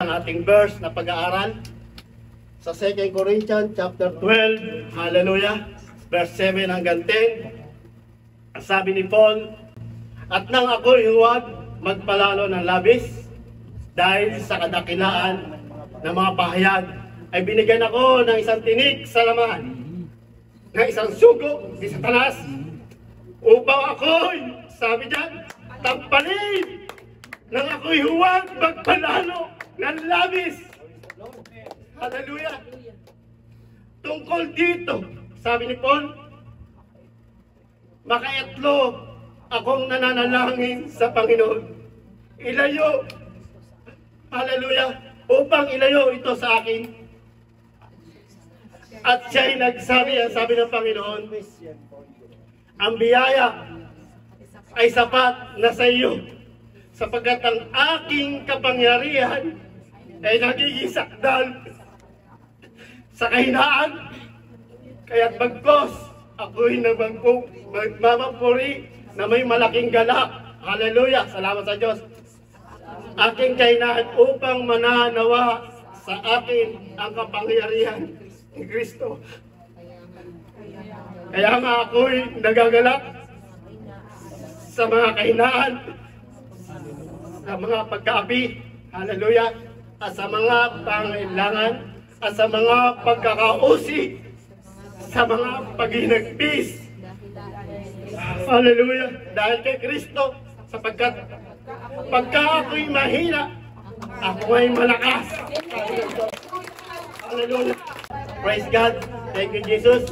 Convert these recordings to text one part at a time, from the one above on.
Ang ating verse na pag-aaral sa 2 Corinthians chapter 12, hallelujah, verse 7 hanggang 10. Ang sabi ni Paul, at nang ako'y huwag magpalalo ng labis dahil sa kadakilaan ng mga pahayag, ay binigyan ako ng isang tinik sa laman, ng isang sugo ni Satanas, upang ako'y, sabi diyan, tampalin nang ako'y huwag magpalalo ng labis. Hallelujah. Tungkol dito, sabi ni Paul, makayatlo akong nananalangin sa Panginoon. Ilayo, hallelujah, upang ilayo ito sa akin. At siya'y nagsabi, ang sabi ng Panginoon, ang biyaya ay sapat na sa iyo, sapagkat ang aking kapangyarihan ay nagiging sakdal sa kahinaan. Kaya't bagkos ako'y magmamapuri na may malaking galak. Hallelujah! Salamat sa Diyos. Aking kahinaan upang mananawa sa akin ang kapangyarihan ni Kristo. Kaya nga ako'y nagagalak sa mga kahinaan, sa mga pagkaapi, hallelujah, at sa mga pangailangan, at sa mga pagkakausig, sa mga paghinagpis. Hallelujah, dahil kay Kristo, sapagkat pagka ako'y mahina, ako ay malakas. Hallelujah. Praise God. Thank you, Jesus.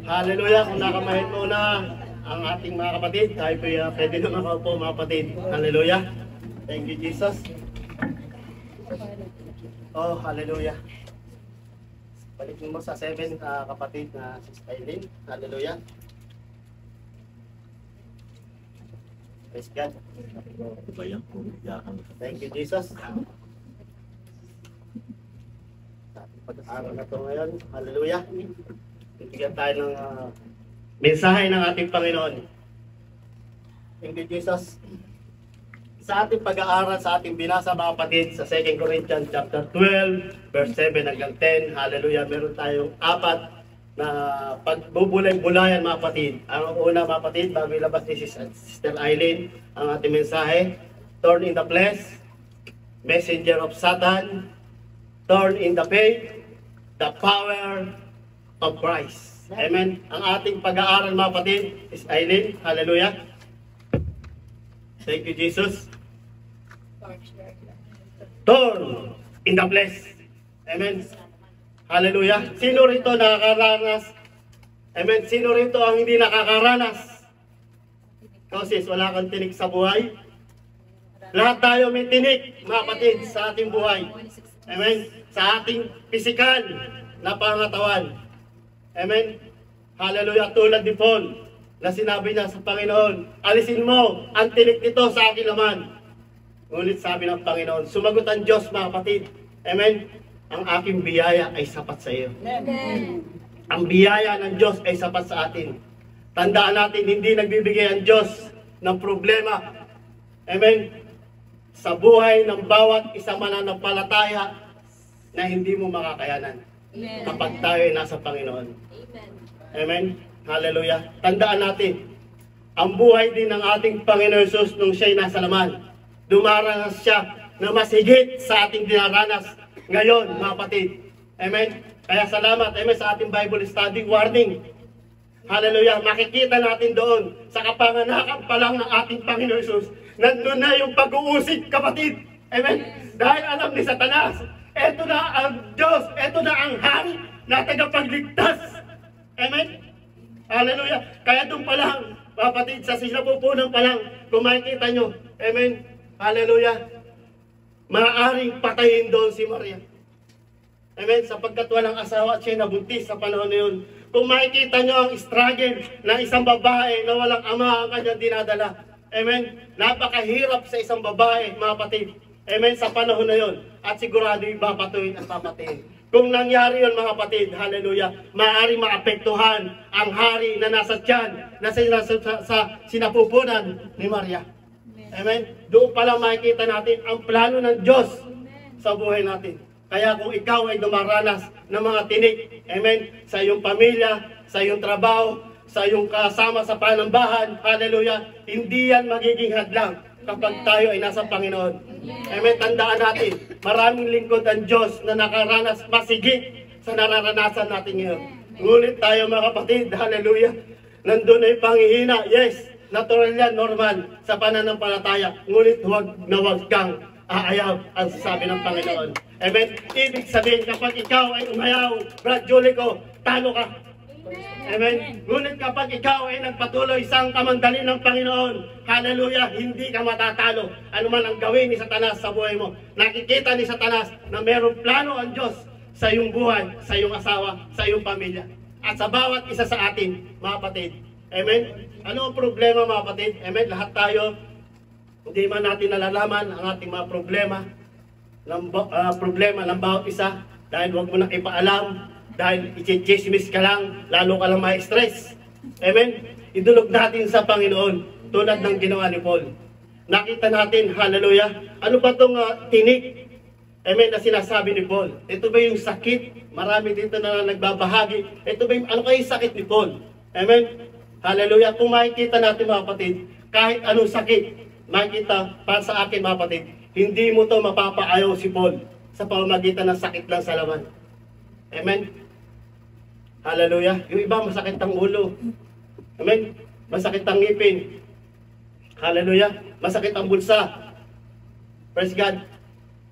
Hallelujah. Kung nakamahit mo na ang ating mga kapatid, tayo po pwede na makaupo mga kapatid. Hallelujah. Thank you, Jesus. Oh, hallelujah. Balik mo sa 7 kapatid na si Eileen. Hallelujah. Praise God. Thank you, Jesus. Pag-aaral na ito ngayon. Hallelujah. Bibigyan tayo ng mensahe ng ating Panginoon. Thank you, Jesus. Sa ating pag-aaral, sa ating binasa mga kapatid, sa 2 Corinthians chapter 12, verse 7 hanggang 10, hallelujah, meron tayong 4 na pagbubulay-bulayan mga kapatid. Ang una mga kapatid, bago ilabas ni Sister Eileen ang ating mensahe, thorn in the flesh, messenger of Satan, thorn in the faith, the power of Christ. Amen. Ang ating pag-aaral mga kapatid is Eileen. Hallelujah. Thank you, Jesus. Thorn in the flesh. Amen. Hallelujah. Sino rito nakakaranas? Amen. Sino rito ang hindi nakakaranas? Kasi wala kang tinik sa buhay. Lahat tayo may tinik, mga kapatid, sa ating buhay. Amen. Sa ating pisikal na pangatawan. Amen. Hallelujah. Tulad ni Paul na sinabi niya sa Panginoon, alisin mo ang tinik nito sa aking laman. Ngunit sabi ng Panginoon, sumagot ang Diyos mga kapatid. Amen. Ang aking biyaya ay sapat sa iyo. Amen. Ang biyaya ng Diyos ay sapat sa atin. Tandaan natin, hindi nagbibigay ang Diyos ng problema. Amen. Sa buhay ng bawat isang mananampalataya na hindi mo makakayanan. Amen. Kapag tayo ay nasa Panginoon. Amen. Amen. Hallelujah. Tandaan natin, ang buhay din ng ating Panginoon Jesus nung siya'y nasa laman, dumaranas siya na mas higit sa ating dinaranas ngayon, mga kapatid. Amen. Kaya salamat, amen, sa ating Bible study warning. Hallelujah. Makikita natin doon sa kapanganakan pa lang ng ating Panginoon Jesus, nandun na yung pag-uusig, kapatid. Amen. Dahil alam ni Satanas, eto na ang Diyos, eto na ang hari na tagapagligtas. Amen. Hallelujah. Kaya doon pa lang, kapatid, sa sinapupunan pa lang, kung makikita nyo, amen, hallelujah, maaaring patayin doon si Maria. Amen, sapagkat walang asawa at siya nabuntis sa panahon na yun. Kung makikita nyo ang struggle ng isang babae na walang ama ang kanyang dinadala. Amen, napakahirap sa isang babae, mga kapatid. Amen, sa panahon na yun. At sigurado yung papatuin at papatayin. Kung nangyari yun mga kapatid, hallelujah, maaaring maapektuhan ang hari na nasa tiyan, na sa sinapupunan ni Maria. Amen. Doon pa lang makikita natin ang plano ng Diyos sa buhay natin. Kaya kung ikaw ay dumaranas ng mga tinik, amen, sa iyong pamilya, sa iyong trabaho, sa iyong kasama sa panambahan, hallelujah, hindi yan magiging hadlang kapag tayo ay nasa Panginoon. Amen, tandaan natin, maraming lingkod ang Diyos na nakaranas masigit sa nararanasan natin ngayon. Ngunit tayo mga kapatid, hallelujah, nandun ay panghihina, yes, natural yan, normal, sa pananampalataya, ngunit huwag na huwag kang aayaw ang sabi ng Panginoon. Amen? Ibig sabihin, kapag ikaw ay umayaw, Brad Julico, talo ka. Amen? Ngunit kapag ikaw ay nagpatuloy sa kamandali ng Panginoon, hallelujah, hindi ka matatalo. Ano man ang gawin ni Satanas sa buhay mo. Nakikita ni Satanas na mayroong plano ang Diyos sa iyong buhay, sa iyong asawa, sa iyong pamilya. At sa bawat isa sa atin, mga kapatid. Amen? Ano ang problema, mga kapatid? Amen? Lahat tayo, hindi man natin nalalaman ang ating mga problema ng bawat isa, dahil huwag mo nang ipaalam, dahil i-chismis ka lang, lalo ka lang ma-stress. Amen? Idulog natin sa Panginoon, tulad ng ginawa ni Paul. Nakita natin, hallelujah, ano ba itong tinik? Amen, na sinasabi ni Paul. Ito ba yung sakit? Marami dito na nagbabahagi. Ito ba yung, ano kayo sakit ni Paul? Amen? Hallelujah. Kung makikita natin, mga kapatid, kahit anong sakit, makikita para sa akin, mga kapatid, hindi mo to mapapaayaw si Paul sa pamamagitan ng sakit lang sa laman. Amen? Hallelujah. Yung iba masakit ang ulo. Amen? Masakit ang ngipin. Hallelujah. Masakit ang bulsa. Praise God.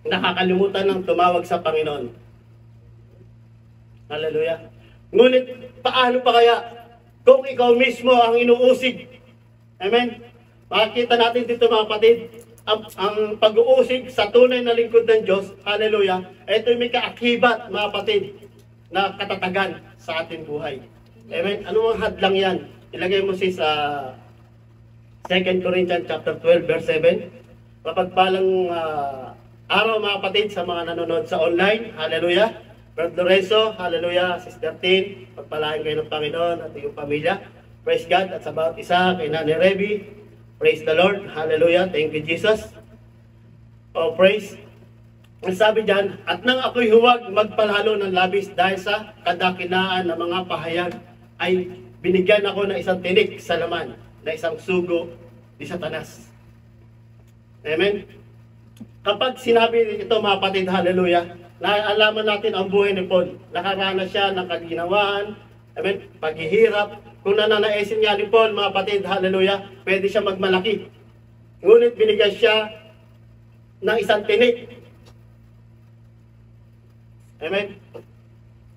Nakakalimutan ng tumawag sa Panginoon. Hallelujah. Ngunit paano pa kaya kung ikaw mismo ang inuusig? Amen? Makikita natin dito, mga kapatid, ang pag-uusig sa tunay na lingkod ng Diyos, hallelujah, ito may kaakibat, mga kapatid, na katatagan sa ating buhay. Amen? Ano ang hadlang yan? Ilagay mo sa 2 Corinthians chapter 12, verse 7. Mapagpalang araw, mga kapatid, sa mga nanonood sa online, hallelujah. Brad Lorenzo, hallelujah. Sister Tin, pagpalain kayo ng Panginoon at iyong pamilya. Praise God. At sa bawat isa, kay Nanay Reby, praise the Lord, hallelujah. Thank you, Jesus. Oh, praise. Ang sabi dyan, at nang ako'y huwag magpalalo ng labis dahil sa kadakilaan ng mga pahayag, ay binigyan ako ng isang tinik sa laman, na isang sugo ni Satanas. Amen? Kapag sinabi ito, mga kapatid, hallelujah, naalaman natin ang buhay ni Paul. Nakaranas siya ng kaginawaan, amen, paghihirap. Kung nananaisin niya ni Paul, mga kapatid, hallelujah, pwede siya magmalaki. Ngunit binigyan siya ng isang tinik. Amen?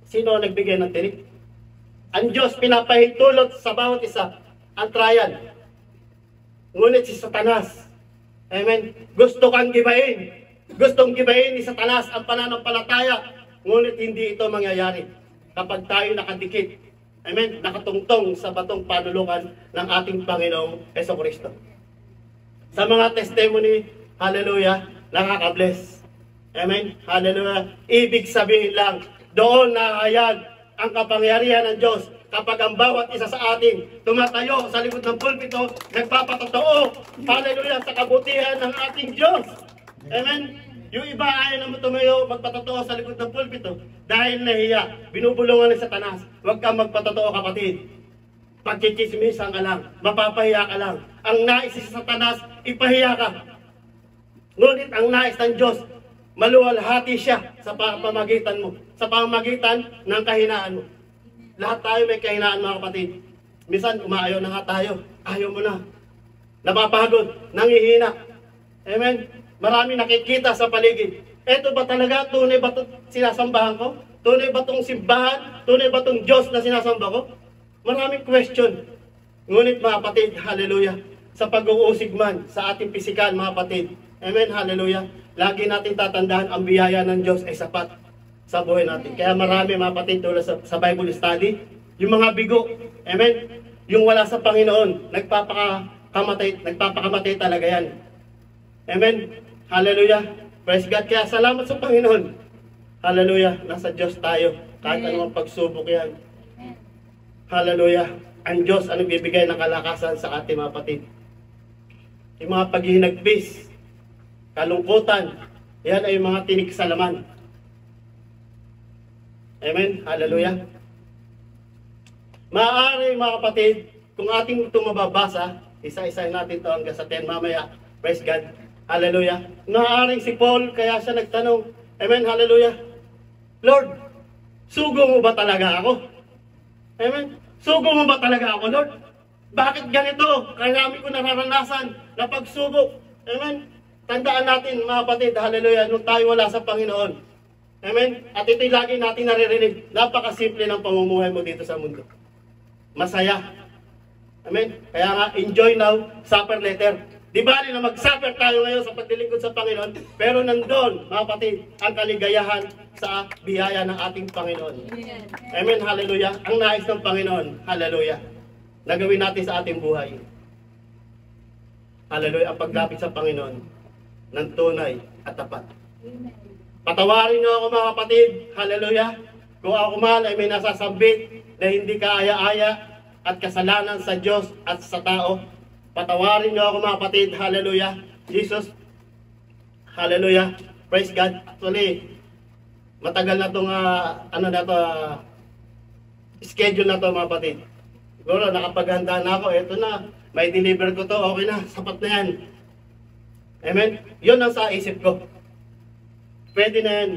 Sino ang nagbigay ng tinik? Ang Diyos pinapahintulot sa bawat isa ang trial. Ngunit si Satanas, amen, gusto kang gibain. Gustong gibain ni Satanas ang pananampalataya. Ngunit hindi ito mangyayari kapag tayo nakadikit, amen, nakatungtong sa batong panulukan ng ating Panginoong Jesucristo. Sa mga testimony, hallelujah, nakaka-bless. Amen, hallelujah. Ibig sabihin lang, doon nahayag ang kapangyarihan ng Diyos kapag ang bawat isa sa atin tumatayo sa likod ng pulpito, nagpapatotoo, hallelujah, sa kabutihan ng ating Diyos. Amen. Yung iba ayaw naman tumayo magpatotoo sa likod ng pulpito dahil nahiya, binubulungan ng Satanas. Huwag kang magpatotoo, kapatid. Pagchichismisan ka lang, mapapahiya ka lang. Ang nais si Satanas, ipahiya ka. Ngunit ang nais ng Diyos, maluwalhati siya sa pamamagitan mo, sa pamamagitan ng kahinaan mo. Lahat tayo may kahinaan, mga kapatid. Minsan, umaayaw na nga tayo. Ayaw mo na. Napapagod, nangihina. Amen. Marami nakikita sa paligid. Eto ba talaga? Tunay ba itong sinasambahan ko? Tunay ba itong simbahan? Tunay ba itong Diyos na sinasamba ko? Maraming question. Ngunit, mga kapatid, hallelujah, sa pag-uusig man sa ating pisikal, mga kapatid, amen, hallelujah, lagi natin tatandaan ang biyaya ng Diyos ay sapat sa buhay natin. Kaya marami, mga kapatid, tulad sa Bible study, yung mga bigo, amen, yung wala sa Panginoon, nagpapakamatay talaga yan. Amen, hallelujah, praise God. Kaya salamat sa Panginoon, hallelujah, nasa Diyos tayo, kahit anong pagsubok yan. Hallelujah, ang Diyos ang nagbibigay ng kalakasan sa ating mga kapatid. Yung mga paghihinagpis, kalungkutan, Yan ay mga tinik sa laman. Amen? Hallelujah. Maaari mga kapatid, kung ating ito mababasa, isa-isa natin ito hanggang sa 10 mamaya. Praise God. Hallelujah. Maaaring si Paul, kaya siya nagtanong, amen, hallelujah. Lord, sugo mo ba talaga ako? Amen. Sugo mo ba talaga ako, Lord? Bakit ganito? Karami ko nararanasan na pagsubok. Amen. Tandaan natin mga kapatid, hallelujah, nung tayo wala sa Panginoon. Amen. At ito'y lagi natin naririnig. Napakasimple ng pamumuhay mo dito sa mundo. Masaya. Amen. Kaya nga, enjoy now, suffer later. Di ba na mag-suffer tayo ngayon sa paglilingkod sa Panginoon, pero nandun, mga kapatid, ang kaligayahan sa biyaya ng ating Panginoon. Amen. Hallelujah. Ang nais ng Panginoon, hallelujah, na gawin natin sa ating buhay. Hallelujah. Ang paglapit sa Panginoon ng tunay at tapat. Patawarin niyo ako mga kapatid, hallelujah, kung ako man ay may nasasambit na hindi kaaya-aya at kasalanan sa Diyos at sa tao. Patawarin niyo ako mga kapatid, hallelujah, Jesus, hallelujah, praise God. Actually, matagal na itong schedule na ito mga kapatid. Siguro nakapaghanda na ako, eto na, may deliver ko to, okay na, sapat na yan. Amen? Yun ang sa isip ko. Pwede na yan.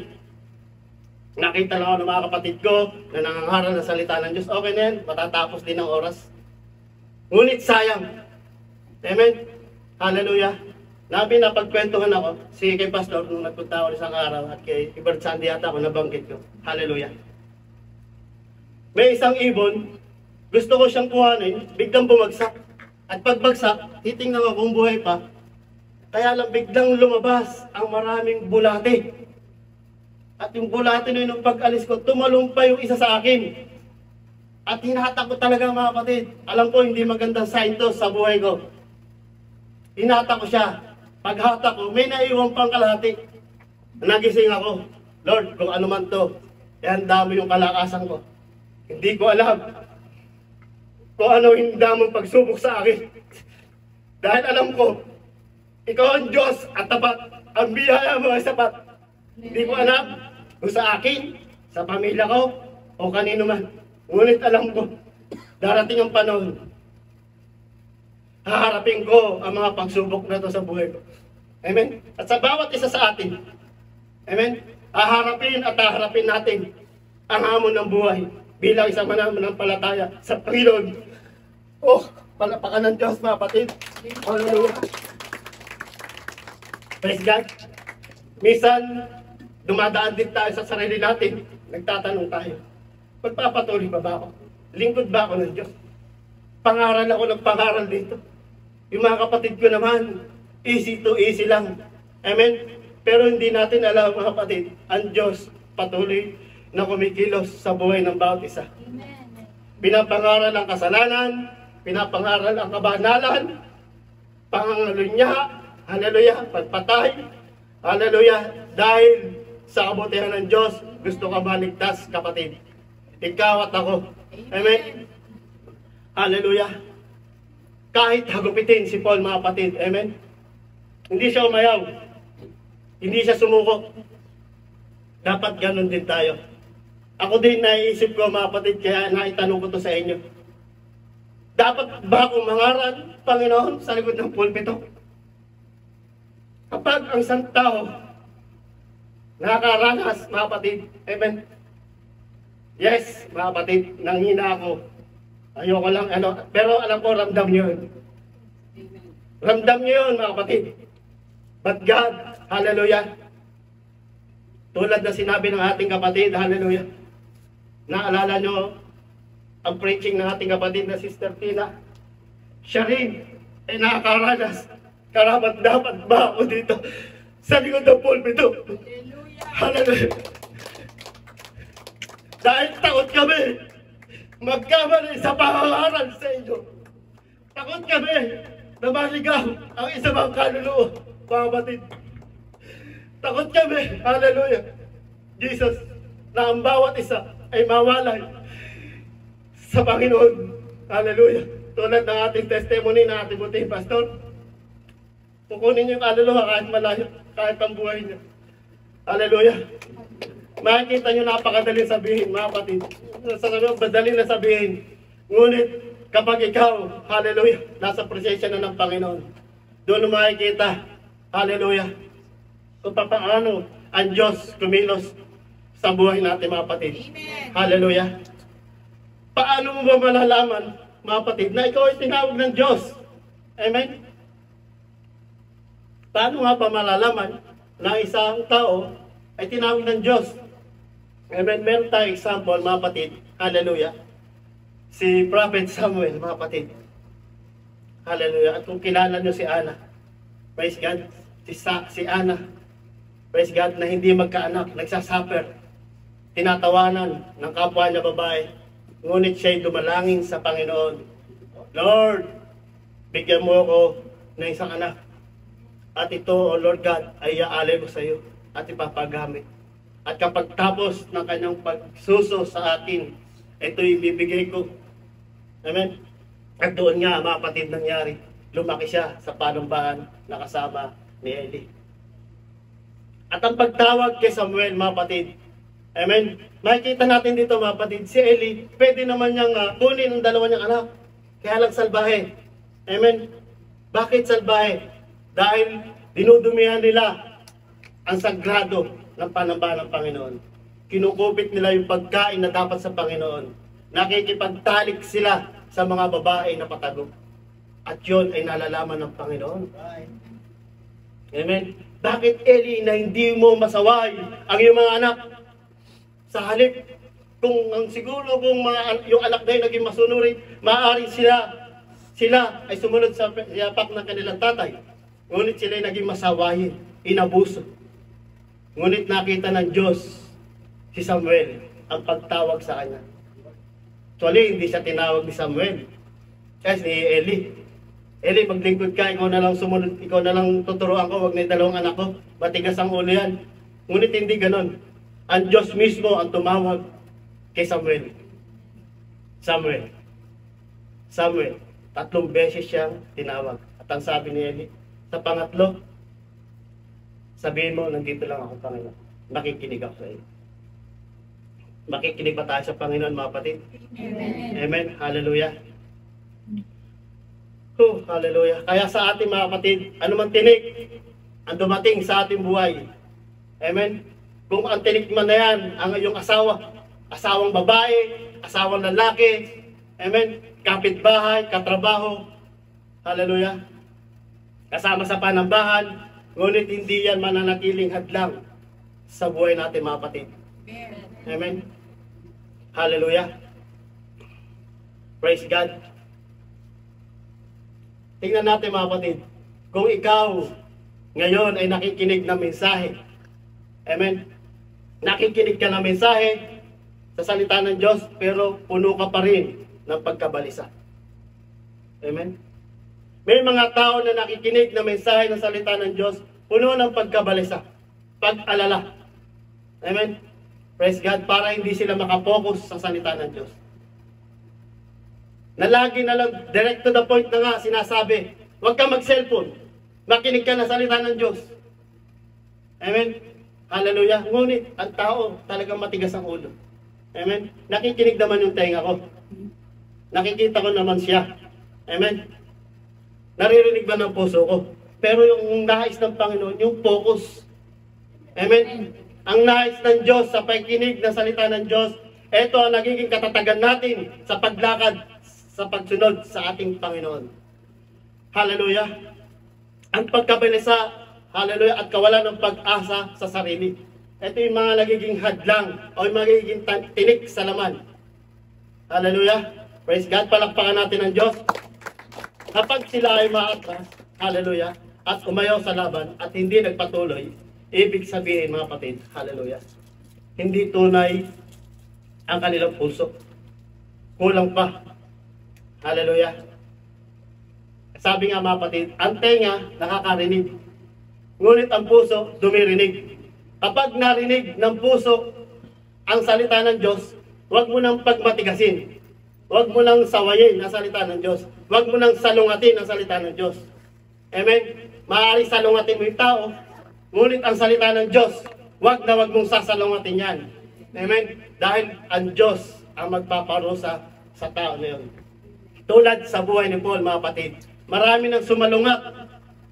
Nakita lang ako ng mga kapatid ko na nangangaral ng salita ng Diyos. Okay na yan, matatapos din ang oras. Ngunit sayang. Amen? Hallelujah. Nabi na pagkwentuhan ako, si kay Pastor, nung nagpunta ako isang araw, at kay Ibert Sandy yata ako nabanggit ko. Hallelujah. May isang ibon, gusto ko siyang kuhanin, biglang bumagsak. At pagbagsak, titingnan ko kung buhay pa. Kaya lang biglang lumabas ang maraming bulate. At yung bulate na yun, nung pag-alis ko, tumalong pa yung isa sa akin. At hinatak ko talaga mga kapatid. Alam ko hindi magandang sign to sa buhay ko. Hinatak ko siya. Paghatak ko, may naiwan pang kalahati. Nagising ako. Lord, kung ano man to, yan dami yung kalakasan ko. Hindi ko alam kung ano yung damang pagsubok sa akin. Dahil alam ko, ikaw ang Diyos at tapat. Ang biyaya mo ay sapat. Hindi ko alam kung sa akin, sa pamilya ko, o kanino man. Ngunit alam ko, darating ang panahon, haharapin ko ang mga pagsubok na ito sa buhay ko. Amen? At sa bawat isa sa atin, amen? Haharapin at haharapin natin ang hamon ng buhay bilang isang mananampalataya sa Panginoon. Oh, palapakan ng Diyos mga kapatid. Hallelujah. Praise God. Minsan, dumadaan din tayo sa sarili natin. Nagtatanong tayo, magpapatuloy ba ako? Lingkod ba ako ng Diyos? Pangaral ako ng pangaral dito. Yung mga kapatid ko naman, easy to easy lang. Amen? Pero hindi natin alam mga kapatid, ang Diyos patuloy na kumikilos sa buhay ng bawat isa. Pinapangaral ang kasalanan, pinapangaral ang kabanalan, pangangalunya, hallelujah, pagpatay, hallelujah, dahil sa kabutihan ng Diyos, gusto ka maligtas, kapatid. Ikaw at ako. Amen? Hallelujah. Kahit hagupitin si Paul, mga kapatid, amen? Hindi siya umayaw. Hindi siya sumuko. Dapat ganun din tayo. Ako din naiisip ko, mga kapatid, kaya naitanong ko to sa inyo. Dapat ba akong mangaral, Panginoon, sa likod ng pulpito? Kapag ang isang tao nakakaranas, mga kapatid, amen? Yes, mga kapatid, nanghina ako. Ayoko lang, pero alam ko, ramdam nyo yun. Ramdam nyo yun, mga kapatid. But God, hallelujah, tulad na sinabi ng ating kapatid, hallelujah, naalala nyo ang preaching ng ating kapatid na Sister Tina. Siya rin ay nakakaranas. Karapat dapat ba ako dito sa likod ng pulpito? Hallelujah. Dahil takot kami magkamali sa pangangaral sa inyo. Takot kami na maligaw ang isa mang kaluluwa, mga kapatid. Takot kami, hallelujah, Jesus, na ang bawat isa ay mawalay sa Panginoon. Hallelujah. Tulad ng ating testimony na ating buting pastor, kukunin niyo yung kaluluwa kahit malayo, kahit ang buhay niya. Hallelujah. Makikita nyo napakadali sabihin, mga kapatid. Madali na sabihin. Ngunit kapag ikaw, hallelujah, nasa presensya na ng Panginoon, doon mo makikita, hallelujah, kung paano ang Diyos kumilos sa buhay natin, mga kapatid. Hallelujah. Paano mo ba malalaman, mga kapatid, na ikaw ay tinawag ng Diyos? Amen? Paano nga ba malalaman na isang tao ay tinawag ng Diyos? Amen? Meron tayong example, mga kapatid. Hallelujah. Si Prophet Samuel, mga kapatid. Hallelujah. At kung kilala nyo si Ana, praise God, si Ana, praise God, na hindi magkaanak, nagsasuffer, tinatawanan ng kapwa niya babae, ngunit siya'y dumalangin sa Panginoon. Lord, bigyan mo ako ng isang anak. At ito, O Lord God, ay iaalay ko sa iyo at ipapagamit. At kapag tapos ng kanyang pagsuso sa atin, ito ibibigay ko. Amen? At doon nga, mga kapatid, nangyari. Lumaki siya sa panumbahan na kasama ni Eli. At ang pagtawag kay Samuel, mga kapatid, amen? Makikita natin dito, mga kapatid, si Eli, pwede naman niyang kunin ang dalawa niyang anak. Kaya lang salbahe. Amen? Bakit salbahe? Dahil dinudumihan nila ang sagrado ng panambahan ng Panginoon. Kinukupit nila yung pagkain na dapat sa Panginoon. Nakikipagtalik sila sa mga babae na patago. At yun ay nalalaman ng Panginoon. Amen? Bakit, Eli, na hindi mo masaway ang iyong mga anak? Sa halip, kung siguro kung yung anak na yun naging masunurin, maaari sila ay sumunod sa yapak ng kanilang tatay. Ngunit sila ay naging masawahin, inabuso. Ngunit nakita ng Diyos si Samuel ang pagtawag sa kanya. Actually, hindi siya tinawag ni Samuel. Kasi ni Eli. Eli, maglingkod ka, ikaw na lang sumunod, ikaw na lang tuturuan ko, wag na yung dalawang anak ko. Matigas ang ulo yan. Ngunit hindi ganon. Ang Diyos mismo ang tumawag kay Samuel. Samuel. 3 beses siyang tinawag. At ang sabi ni Eli, sa pangatlo, sabihin mo, nandito lang ako, Panginoon. Makikinig ako sa iyo. Makikinig ba tayo sa Panginoon, mga kapatid? Amen. Amen. Hallelujah. Hallelujah. Kaya sa ating mga kapatid, anumang tinik ang dumating sa ating buhay. Amen. Kung ang tinik man na yan, ang iyong asawa, asawang babae, asawang lalaki, amen, kapitbahay, katrabaho, hallelujah, kasama sa panambahan, ngunit hindi yan mananatiling hadlang sa buhay natin, mga kapatid. Amen. Hallelujah. Praise God. Tingnan natin, mga kapatid, kung ikaw ngayon ay nakikinig ng mensahe, amen, nakikinig ka ng mensahe sa salita ng Diyos, pero puno ka pa rin ng pagkabalisa. Amen. May mga tao na nakikinig ng mensahe ng salita ng Diyos, puno ng pagkabalisa, pag-alala. Amen. Praise God, para hindi sila makapokus sa salita ng Diyos. Na lagi na lang, direct to the point na nga, sinasabi, huwag ka mag-cellphone, makinig ka na salita ng Diyos. Amen. Hallelujah. Ngunit, ang tao talagang matigas ang ulo. Amen. Nakikinig naman yung tenga ko. Nakikita ko naman siya. Amen. Naririnig ba ng puso ko? Pero yung nais ng Panginoon, yung focus. Amen. Ang nais ng Diyos sa pagkinig ng salita ng Diyos, ito ang nagiging katatagan natin sa paglakad, sa pagsunod sa ating Panginoon. Hallelujah. Ang pagkabalisa, hallelujah, at kawalan ng pag-asa sa sarili. Ito yung mga nagiging hadlang o yung magiging tinik sa laman. Hallelujah. Praise God. Palakpakan natin ang Diyos. Kapag sila ay maatras, hallelujah, at umayaw sa laban at hindi nagpatuloy, ibig sabihin, mga kapatid, hallelujah, hindi tunay ang kanilang puso. Kulang pa. Hallelujah. Sabi nga, mga kapatid, ang tenga nakakarinig, ngunit ang puso dumirinig. Kapag narinig ng puso ang salita ng Diyos, huwag mo nang pagmatigasin. Huwag mo nang sawayin ang salita ng Diyos. Huwag mo nang salungatin ang salita ng Diyos. Amen? Maaari salungatin mo yung tao, ngunit ang salita ng Diyos, wag na wag mong sasalungatin yan. Amen? Dahil ang Diyos ang magpaparusa sa tao na yun. Tulad sa buhay ni Paul, mga kapatid, marami nang sumalungat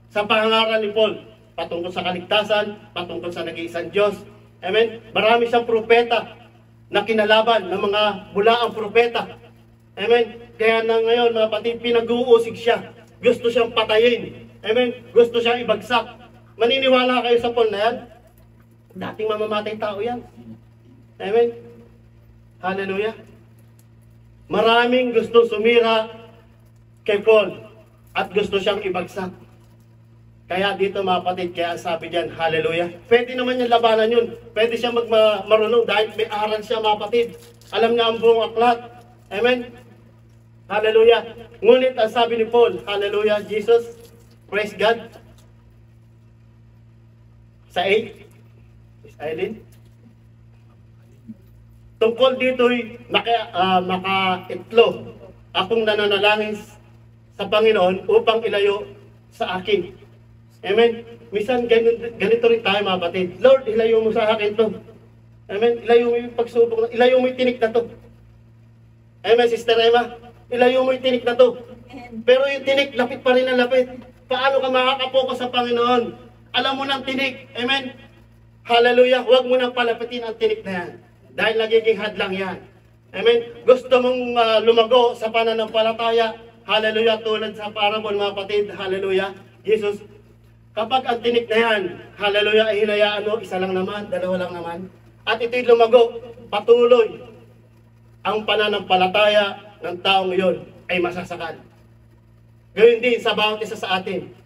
sa pangangaral ni Paul, patungkol sa kaligtasan, patungkol sa nag-iisang Diyos. Amen? Marami siyang propeta na kinalaban ng mga bulaang propeta. Amen? Kaya na ngayon, mga kapatid, pinag-uusig siya. Gusto siyang patayin. Amen? Gusto siyang ibagsak. Maniniwala kayo sa Paul na yan? Dating mamamatay tao yan. Amen? Hallelujah. Maraming gusto sumira kay Paul at gusto siyang ibagsak. Kaya dito mga kapatid, kaya sabi diyan, hallelujah. Pwede naman yung labanan yun. Pwede siya marunong dahil may aral siya mga kapatid. Alam niya ang buong aklat. Amen? Hallelujah. Ngunit ang sabi ni Paul, hallelujah, Jesus, praise God. Sa 8, Miss Eileen. Tungkol dito'y maka-itlo akong nananalangin sa Panginoon upang ilayo sa akin. Amen? Minsan ganito rin tayo mga kapatid. Lord, ilayo mo sa akin to. Amen? Ilayo mo yung pagsubok. Ilayo mo yung tinik na to. Amen, Sister Emma? Ilayo mo yung tinik na to. Pero yung tinik, lapit pa rin ang lapit. Paano ka makakapokus sa Panginoon? Alam mo ng tinik. Amen? Hallelujah. Huwag mo nang palapitin ang tinik na yan. Dahil nagiging hadlang yan. Amen? Gusto mong lumago sa pananampalataya. Hallelujah. Tulad sa parabol mga kapatid. Hallelujah. Jesus, kapag ang tinik na yan, hallelujah, ay hinayaan mo, isa lang naman, dalawa lang naman. At ito'y lumago, patuloy. Ang pananampalataya ng taong iyon ay masasakal. Gayun din sa bawat isa sa atin.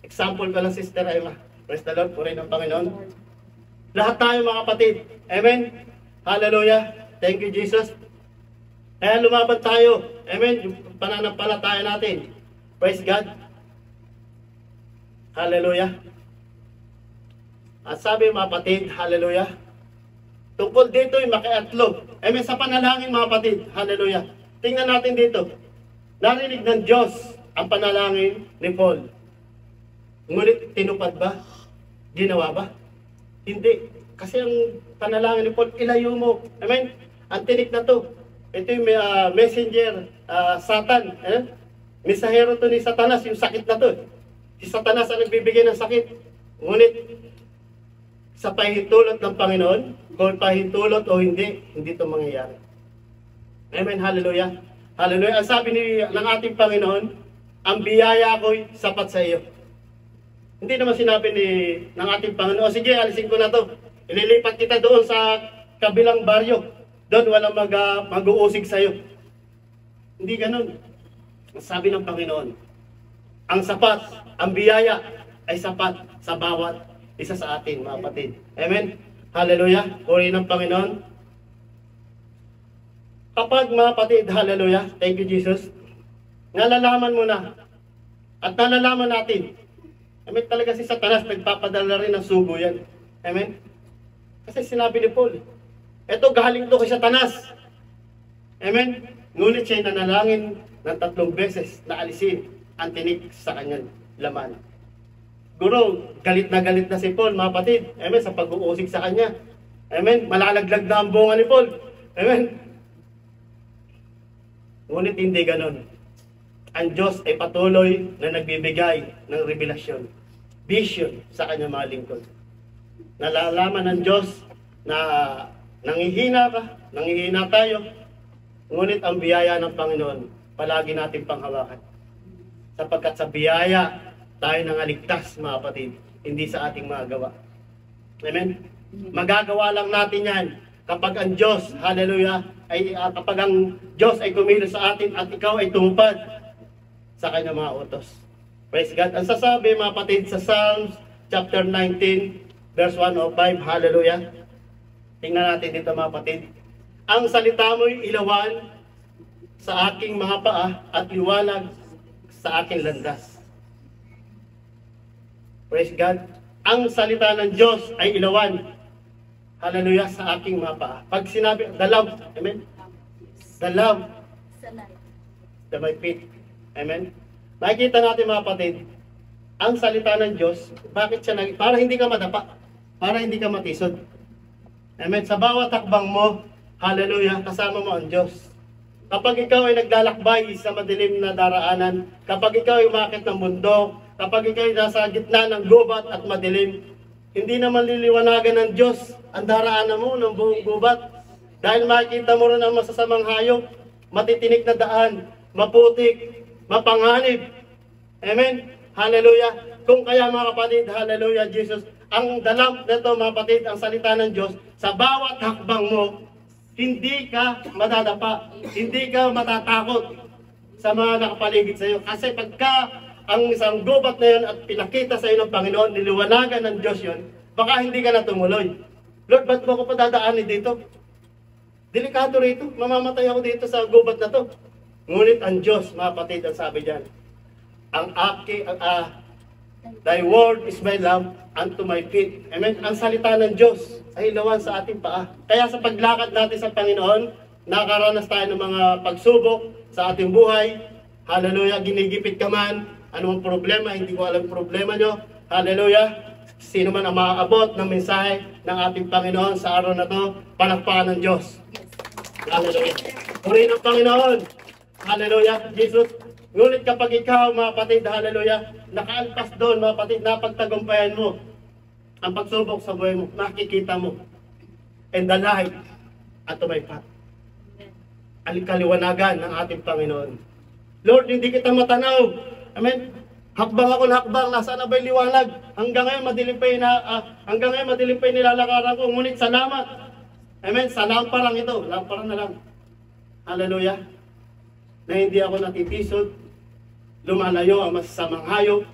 Example ko lang, Sister Emma. Praise the Lord, purihin ng Panginoon. Lahat tayo mga kapatid. Amen? Hallelujah. Thank you, Jesus. Kaya lumaban tayo. Amen? Yung pananampalataya natin. Praise God. Hallelujah. At sabi mga kapatid, hallelujah. Tungkol dito yung makiatlo. Amen, sa panalangin mga kapatid, hallelujah. Tingnan natin dito. Narinig ng Diyos ang panalangin ni Paul. Ngunit tinupad ba? Ginawa ba? Hindi. Kasi ang panalangin ni Paul, ilayo mo. Amen? Ang tinik na to. Ito yung messenger, Satan. Misahero to ni Satanas, yung sakit na to. Si Satanas ang nagbibigay ng sakit. Ngunit, sa pahintulot ng Panginoon, kung pahintulot o hindi, hindi ito mangyayari. Amen, hallelujah. Hallelujah. Ang sabi ng ating Panginoon, ang biyaya ko'y sapat sa iyo. Hindi naman sinabi ng ating Panginoon, o sige, alisin ko na to. Ililipat kita doon sa kabilang baryo. Doon walang mag-uusig sa iyo. Hindi ganun. Ang sabi ng Panginoon, ang sapat, ang biyaya ay sapat sa bawat isa sa atin, mga kapatid. Amen? Hallelujah. Puri ng Panginoon. Kapag mga kapatid, hallelujah, thank you Jesus, nalalaman mo na at nalalaman natin. Amen, talaga si Satanas nagpapadala rin ng sugo yan. Amen? Kasi sinabi ni Paul, eto galing to kay Satanas. Amen? Ngunit siya'y nanalangin ng 3 beses na alisin ang tinik sa kanyang laman. Guro, galit na si Paul, mga kapatid. Amen, sa pag-uusig sa kanya. Amen, malalaglag na ang bunga ni Paul. Amen. Ngunit hindi ganon. Ang Diyos ay patuloy na nagbibigay ng revelasyon, vision sa kanyang mga lingkod. Nalalaman ng Diyos na nangihina ka, nangihina tayo, ngunit ang biyaya ng Panginoon, palagi natin panghawakan. Sapagkat sa biyaya, tayo nangaligtas, mga kapatid, hindi sa ating mga gawa. Amen? Magagawa lang natin yan kapag ang Diyos, hallelujah, kapag ang Diyos ay kumilos sa atin at ikaw ay tumupad sa kanyang mga utos. Praise God. Ang sasabi, mga kapatid, sa Psalms chapter 19, verse 105, hallelujah. Tingnan natin dito, mga kapatid. Ang salita mo'y ilawan sa aking mga paa at liwanag sa aking landas. Praise God. Ang salita ng Diyos ay ilawan. Hallelujah, sa aking mga paa. Pag sinabi, the love, amen? The love, the my feet. Amen? Nakikita natin mga kapatid, ang salita ng Diyos, bakit siya para hindi ka madapa. para hindi ka matisod. Amen. Sa bawat hakbang mo, hallelujah, kasama mo ang Diyos. Kapag ikaw ay naglalakbay sa madilim na daraanan, kapag ikaw ay umakit ng bundok, kapag ikaw ay nasa gitna ng gubat at madilim, hindi naman liliwanagan ng Diyos ang daraanan mo ng buong gubat. Dahil makikita mo rin ang masasamang hayop, matitinik na daan, maputik, mapanganib. Amen? Hallelujah. Kung kaya mga kapatid, hallelujah, Jesus, ang dalam nito mga kapatid, ang salita ng Diyos, sa bawat hakbang mo, hindi ka madadapa, hindi ka matatakot sa mga nakapaligid sa iyo. Kasi pagka ang isang gubat na yun at pinakita sa iyo ng Panginoon, niliwanagan ng Diyos yun, baka hindi ka na tumuloy. Lord, ba't mo ako padadaanin dito? Delikado rito, mamamatay ako dito sa gubat na to. Ngunit ang Diyos, mga kapatid, ang sabi diyan, Thy word is my lamp unto my feet. Amen? Ang salita ng Diyos ay ilawan sa ating paa. Kaya sa paglakad natin sa Panginoon, nakaranas tayo ng mga pagsubok sa ating buhay. Hallelujah, ginigipit ka man. Anumang problema, hindi ko alam problema nyo. Hallelujah. Sino man ang maaabot ng mensahe ng ating Panginoon sa araw na to, palakpakan ng Diyos. Hallelujah. Purihin ang Panginoon. Hallelujah. Jesus, ngunit kapag ikaw, mga kapatid, hallelujah, nakaalpas doon, mga kapatid, napagtagumpayan mo ang pagsubok sa buhay mo, nakikita mo. And the light at my path. Kaliwanagan ng ating Panginoon. Lord, hindi kita matanaw. Amen. Hakbang ako na hakbang, nasaan na ba'y liwanag? Hanggang ngayon madilim pa yung nilalakaran ko. Ngunit salamat. Amen. Sa lamparan ito, lamparan na lang. Hallelujah. Na hindi ako natitisod, lumalayo ang masasamang hayop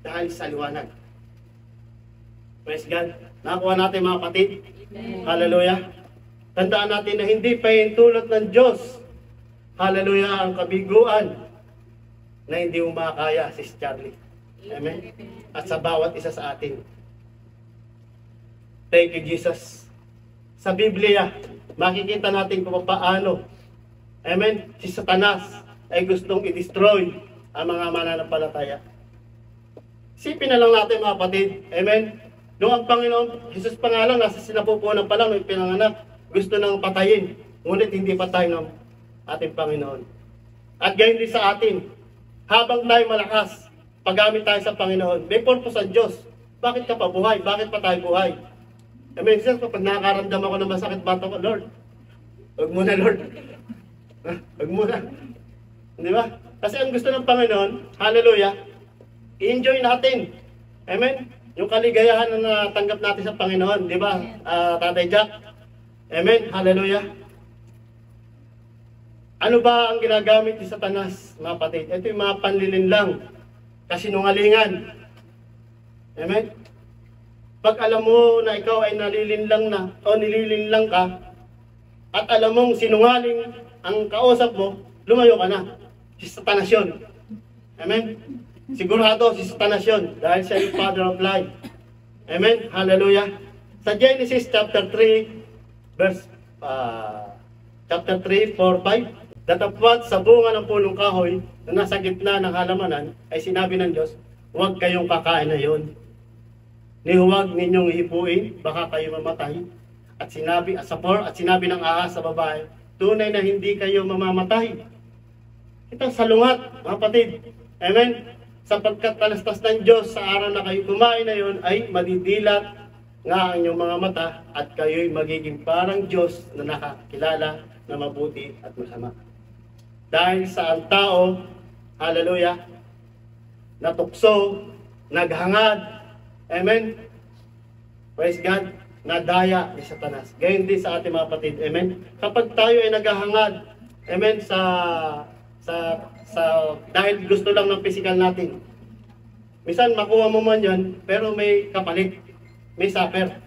dahil sa liwanag. Praise God. Nakakuha natin mga kapatid. Hallelujah. Tandaan natin na hindi pa yung tulot ng Diyos. Hallelujah, ang kabiguan na hindi mo makakaya, Sis Charlie. Amen. At sa bawat isa sa atin. Thank you, Jesus. Sa Biblia, makikita natin kung paano, amen, si Satanas ay gustong i-destroy ang mga mananampalataya. Isipin na lang natin mga kapatid, amen. Noong ang Panginoon, Jesus pa nga lang, nasa sinapupunan pa lang, may pinanganak, gusto nang patayin, ngunit hindi patay ng ating Panginoon. At gayon din sa atin, habang tayo malakas, paggamit tayo sa Panginoon, may purpose ang Diyos. Bakit ka pa buhay? Bakit pa tayo buhay? Amen. Pag nakakaramdam ako ng masakit bato ko, Lord, huwag muna, Lord. Huwag muna. Di ba? Kasi ang gusto ng Panginoon, hallelujah, i-enjoy natin. Amen. Yung kaligayahan na natanggap natin sa Panginoon, di ba? Tatay Jack? Amen. Hallelujah. Ano ba ang ginagamit ni Satanas, mga kapatid? Ito yung mga panlilinlang, kasinungalingan. Amen? Pag alam mo na ikaw ay nalilinlang na, o nililinlang ka, at alam mong sinungaling ang kausap mo, lumayo ka na. Si Satanas yun. Amen? Sigurado si Satanas yun, dahil siya yung father of lie. Amen? Hallelujah. Sa Genesis chapter 3, verse chapter 3, 4, 5, datapwat sa bunga ng punong kahoy na nasa gitna ng halamanan ay sinabi ng Diyos, huwag kayong kakain na yun. Ni huwag ninyong ihipuin, baka kayo mamatay. At sinabi ng ahas sa babae, tunay na hindi kayo mamamatay. Ito salungat, mga kapatid. Amen? Sapagkat talastas ng Diyos sa araw na kayo kumain na yun ay madidilat nga ang inyong mga mata at kayo'y magiging parang Diyos na nakakilala na mabuti at masama. Dahil sa ang tao, hallelujah, natukso, naghangad, amen, praise God, nadaya ni Satanas. Gayon din sa ating mga kapatid, amen. Kapag tayo ay naghahangad, amen, dahil gusto lang ng physical natin, minsan makuha mo man yan, pero may kapalit, may supper,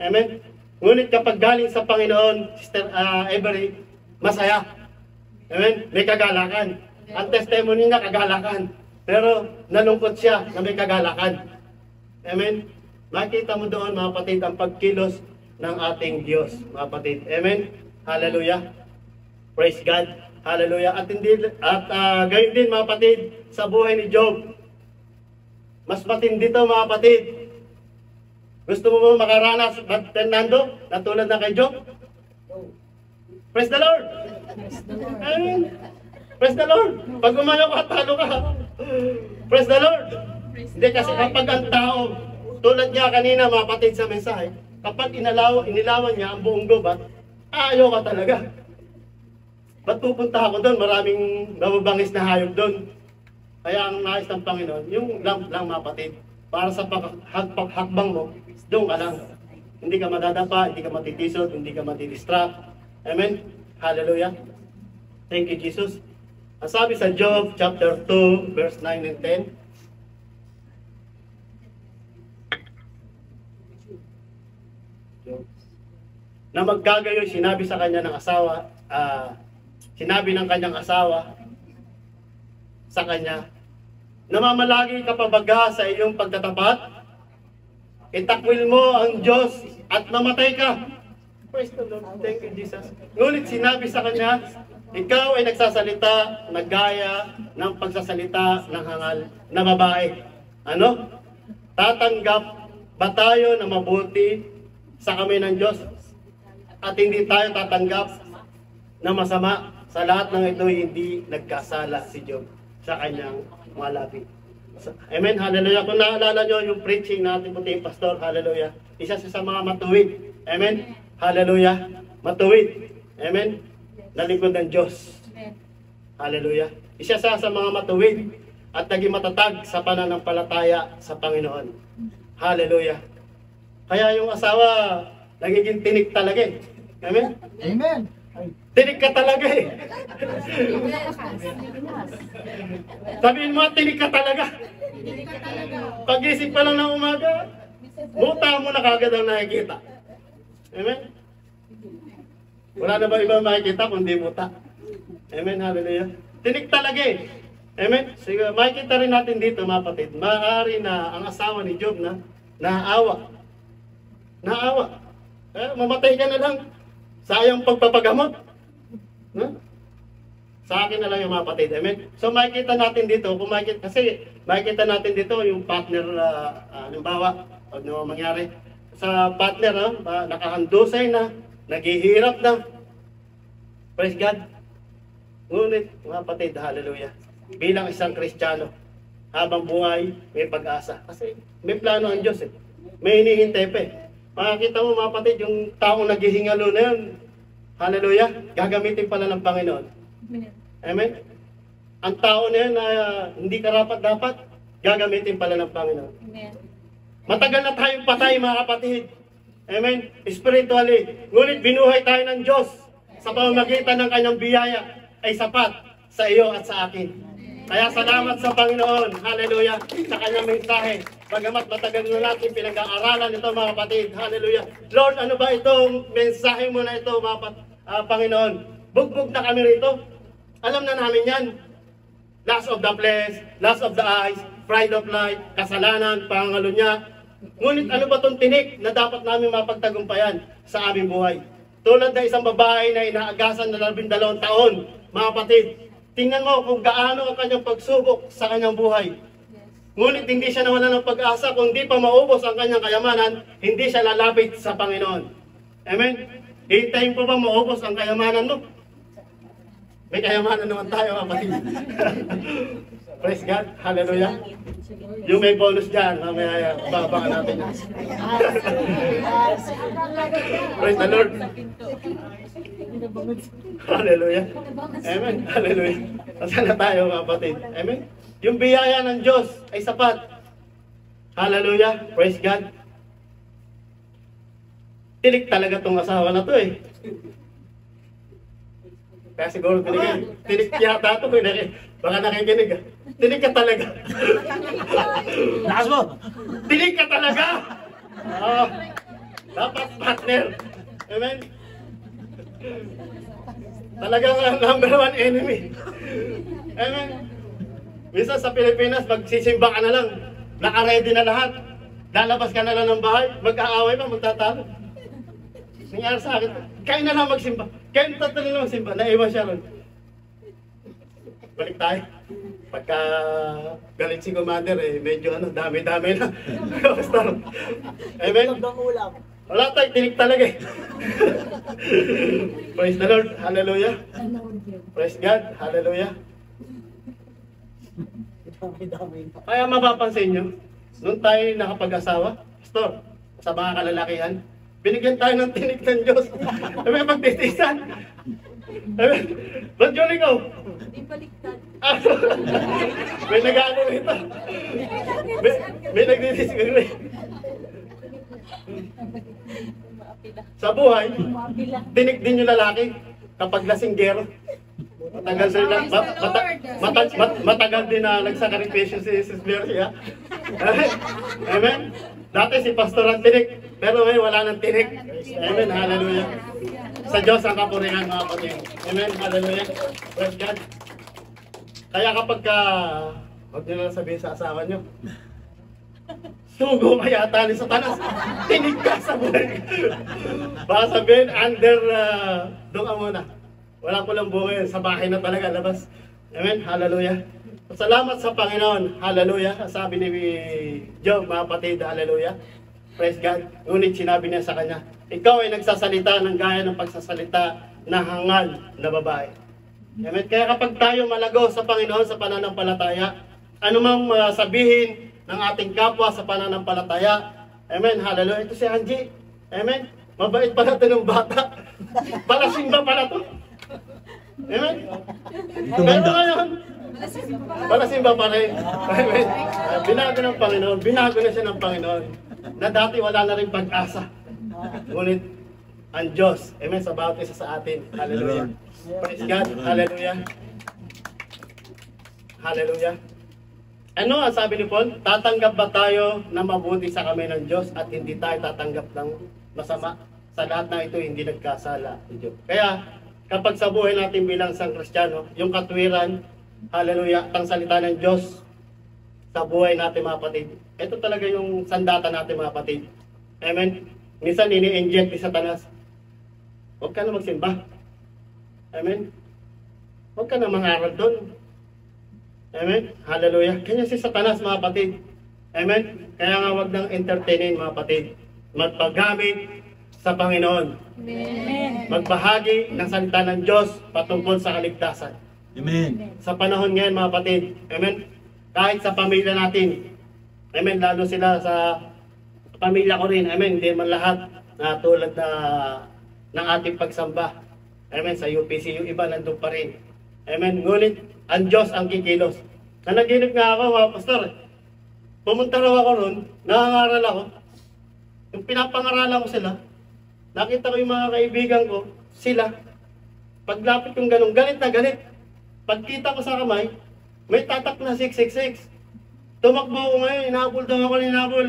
amen. Ngunit kapag galing sa Panginoon, Sister Avery, masaya. Amen? May kagalakan. Ang testimony niya, kagalakan. Pero nalungkot siya na may kagalakan. Amen? Makita mo doon, mga kapatid, ang pagkilos ng ating Diyos, mga kapatid. Amen? Hallelujah. Praise God. Hallelujah. At gayon din, mga kapatid, sa buhay ni Job. Mas matindi to, mga kapatid. Gusto mo ba makaranas, Fernando, na tulad na kay Job? Praise the Lord! Amen! Praise the Lord! Pag umayaw ka, talo ka. Praise the Lord! Hindi kasi kapag ang tao, tulad niya kanina, mapatid sa mensahe, kapag inilawan niya ang buong gubat, ayaw ka talaga. Ba't pupunta ako doon? Maraming nababangis na hayop doon. Kaya ang nais ng Panginoon, yung lang mapatid. Para sa hakbang mo, doon ka lang. Hindi ka madadapa, hindi ka matitisod, hindi ka matidistract. Amen? Hallelujah. Thank you, Jesus. Ang sabi sa Job chapter 2, verse 9 and 10, na magkagayo, sinabi sa kanya ng asawa, sinabi ng kanyang asawa sa kanya, namamalagi ka pa baga sa iyong pagtatapat? Itakwil mo ang Diyos at mamatay ka. Praise the Lord. Thank you, Jesus. Ngunit sinabi sa kanya, ikaw ay nagsasalita na gaya ng pagsasalita ng hangal na babae. Ano? Tatanggap ba tayo na mabuti sa kamay ng Diyos? At hindi tayo tatanggap na masama? Sa lahat ng ito, hindi nagkasala si Job sa kanyang mga labi. Amen, hallelujah. Kung naalala nyo yung preaching natin puting pastor, hallelujah. Isa sa mga matuwid. Amen, hallelujah. Matuwid. Amen. Nalikod ng Diyos. Hallelujah. Isa sa mga matuwid at naging matatag sa pananampalataya sa Panginoon. Hallelujah. Kaya yung asawa, nagiging tinik talaga eh. Amen? Amen. Tinik ka talaga eh. Sabihin mo, tinik ka talaga. Pag-isip pa lang ng umaga, buta mo na kagad ang nakikita. Amen? Wala na ba ibang makikita kundi buta? Amen, hallelujah. Tinik talaga eh. Amen? Sige, makikita rin natin dito mga kapatid, maaari na ang asawa ni Job na naawa. Naawa. Mamatay ka na lang. Sayang pagpapagamot. Sa akin na lang yung mga kapatid. Amen? So makikita natin dito, kung kasi makikita natin dito yung partner, halimbawa, pag mangyari, sa partner, nakahandusay na, naghihirap na. Praise God. Ngunit, mga kapatid, hallelujah, bilang isang Kristiyano, habang buhay, may pag-asa. Kasi may plano ang Diyos eh. May hinihintay pa eh. Makikita mo mga kapatid, yung taong naghihingalo na yun, hallelujah, gagamitin pala ng Panginoon. Amen? Ang tao na yun na hindi karapat-dapat, gagamitin pala ng Panginoon. Amen. Matagal na tayong patay mga kapatid. Amen? Spiritually. Ngunit binuhay tayo ng Diyos sa pamamagitan ng kanyang biyaya ay sapat sa iyo at sa akin. Kaya salamat sa Panginoon. Hallelujah. Sa kanyang mensahe. Bagamat matagal na natin pinag-aaralan ito mga kapatid. Hallelujah. Lord, ano ba itong mensahe mo na ito mga Panginoon? Bugbog na kami rito. Alam na namin yan. Lust of the flesh, lust of the eyes, pride of life, kasalanan, pangalo niya. Ngunit ano ba itong tinik na dapat namin mapagtagumpayan sa aming buhay? Tulad na isang babae na inaagasan na 12 taon, mga kapatid, tingnan mo kung gaano ang kanyang pagsubok sa kanyang buhay. Ngunit hindi siya nawalan ng pag-asa, kung di pa maubos ang kanyang kayamanan, hindi siya lalapit sa Panginoon. Amen? Hintayin po ba maubos ang kayamanan mo? May kayamanan naman tayo, kapatid. Praise God. Hallelujah. Yung may bonus dyan, mamaya babakan natin. Praise the Lord. Hallelujah. Amen. Hallelujah. Nasaan na tayo, kapatid? Amen. Yung biyaya ng Diyos ay sapat. Hallelujah. Praise God. Tinik talaga tong asawa na to eh. Kaya siguro tinik yata ito. Baka nakikinig ah. Tinig ka talaga. Lakas mo! Tinig ka talaga! Dapat partner. Amen? Talagang number one enemy. Amen? Minsan sa Pilipinas, magsisimba ka na lang. Naka-ready na lahat. Lalabas ka na lang ng bahay. Mag-aaway pa, magtatalo. Nangyari sa akin, kayo na lang magsimba. Kayo na lang magsimba. Naiwan siya ron. balik tayo. Pagka galit si Commander, medyo dami-dami na. Pastor. Amen? Wala tayo, tinik talaga Praise the Lord. Hallelujah. Praise God. Hallelujah. Kaya mapapansin nyo, nung tayo nakapag-asawa, Pastor, sa mga kalalakihan, binigyan tayo ng tinik ng Diyos. May pagtitisan. Ba't yun ikaw? Di baliktad. May nag-ano rito. May nagdi-disagree. Sa buhay, tinik din yung lalaki kapag lasinggero. Matagal sila, matagal din na nagsakripisyo si Sis Bercia. Amen? Dati si Pastor ang tinik, pero ngayon wala nang tinik. Amen, hallelujah. Sa Diyos ang kapurihan, mga kapatid. Amen, hallelujah. Praise God. Kaya kapag huwag nyo lang sabihin sa asawa nyo, sugo ka yata ni Satanas, tinig ka sa buhay. Baka sabihin, doon ka muna. Wala ko lang buhay, sa bahay na talaga, labas. Amen, hallelujah. Salamat sa Panginoon, hallelujah. Sabi ni Job, mga kapatid, hallelujah. Praise God. Ngunit sinabi niya sa kanya, ikaw ay nagsasalita ng gaya ng pagsasalita na hangal na babae. Amen. Kaya kapag tayo malago sa Panginoon sa pananampalataya, anumang sabihin ng ating kapwa sa pananampalataya, amen, hallelujah. Ito si Angie, amen, mabait pala ito ng bata. Palasimba pala ito. Amen. Pero ngayon, palasimba pa rin. Amen. Binago ng Panginoon, binago na siya ng Panginoon, na dati wala na rin pag-asa. Ngunit, ang Diyos, amen, sa bawat isa sa atin. Hallelujah. Praise God. Hallelujah. Hallelujah. Ano ang sabi ni Paul? Tatanggap ba tayo na mabuti sa kamay ng Diyos at hindi tayo tatanggap ng masama? Sa lahat na ito, hindi nagkasala. Kaya, kapag sa buhay natin bilang isang Kristiyano, yung katwiran, hallelujah, ang salita ng Diyos sa buhay natin, mga kapatid. Ito talaga yung sandata natin, mga kapatid. Amen. Minsan, ini-inject ni Satanas. Huwag ka na magsimba. Amen. Huwag ka na mangaral doon. Amen. Hallelujah. Kanya si Satanas, mga kapatid. Amen. Kaya nga huwag nang entertainin, mga kapatid. Magpagamit sa Panginoon. Amen. Magbahagi ng salita ng Diyos patungkol sa kaligtasan. Amen. Sa panahon ngayon, mga kapatid. Amen. Kahit sa pamilya natin. Amen. Lalo sila sa pamilya ko rin. Amen. Hindi man lahat na tulad na ng ating pagsamba. Amen. Sa UPC, yung iba nandun pa rin. Amen. Ngunit, ang Diyos ang kikilos. Nanaginip nga ako, mga pastor. Pumunta raw ako ron, nangangaral ako. Yung pinapangaralan ko sila, nakita ko yung mga kaibigan ko, sila. Paglapit kong ganun, galit na galit. Pagkita ko sa kamay, may tatak na 666. Tumakbo ako ngayon, hinabol daw ako, hinabol.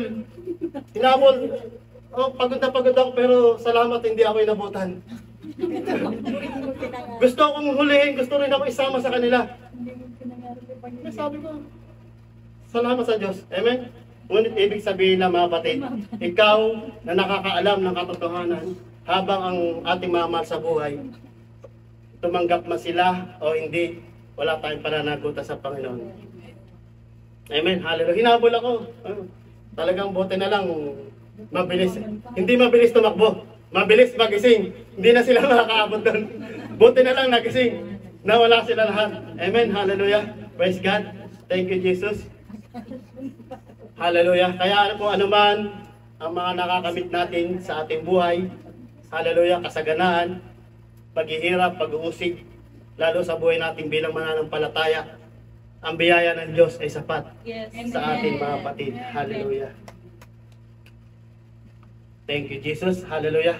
Hinabol. Oh, pagod na pagod ako, pero salamat hindi ako inabutan. Gusto akong hulihin, gusto rin ako isama sa kanila. Sabi ko, salamat sa Diyos. Amen? Ngunit ibig sabihin na, mga kapatid, ikaw na nakakaalam ng katotohanan habang ang ating mga mahal sa buhay, tumanggap man sila o hindi, wala tayong pananagutan sa Panginoon. Amen? Hallelujah. Hinabol ako. Talagang buti na lang, mabilis. Hindi mabilis tumakbo. Mabilis magising. Hindi na sila makakaabot doon. Buti na lang nagising. Nawala sila lahat. Amen. Hallelujah. Praise God. Thank you, Jesus. Hallelujah. Kaya kung ano man ang mga nakakamit natin sa ating buhay, hallelujah, kasaganaan, paghihirap, pag-uusig, lalo sa buhay natin bilang mananampalataya, ang biyaya ng Diyos ay sapat sa ating mga kapatid. Hallelujah. Thank you, Jesus. Hallelujah.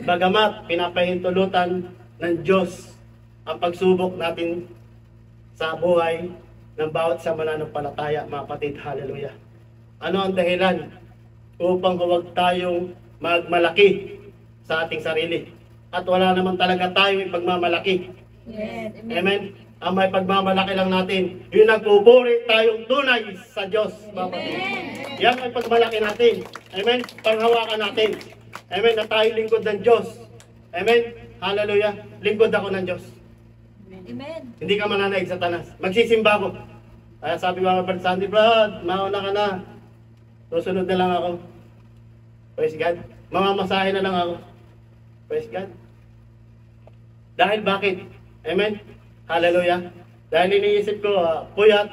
Bagamat pinapahintulutan ng Diyos ang pagsubok natin sa buhay ng bawat sa mananampalataya, mga kapatid. Hallelujah. Ano ang dahilan upang huwag tayong magmalaki sa ating sarili? At wala naman talaga tayong ipagmamalaki. Yes. Amen. Ang may pagmamalaki lang natin, yung nagpupuri tayong tunay sa Diyos, mga kapatid. Yan ay pagmalaki natin. Amen. Panghawakan natin. Amen. Na tayo lingkod ng Diyos. Amen. Hallelujah. Lingkod ako ng Diyos. Amen. Hindi ka mananaig sa tanas. Magsisimba ko. Kaya sabi mga Brad Sandy, Brad, mauna ka na. Susunod na lang ako. Praise God. Mamamasahe na lang ako. Praise God. Dahil bakit? Amen? Hallelujah. Dahil iniisip ko, puyat,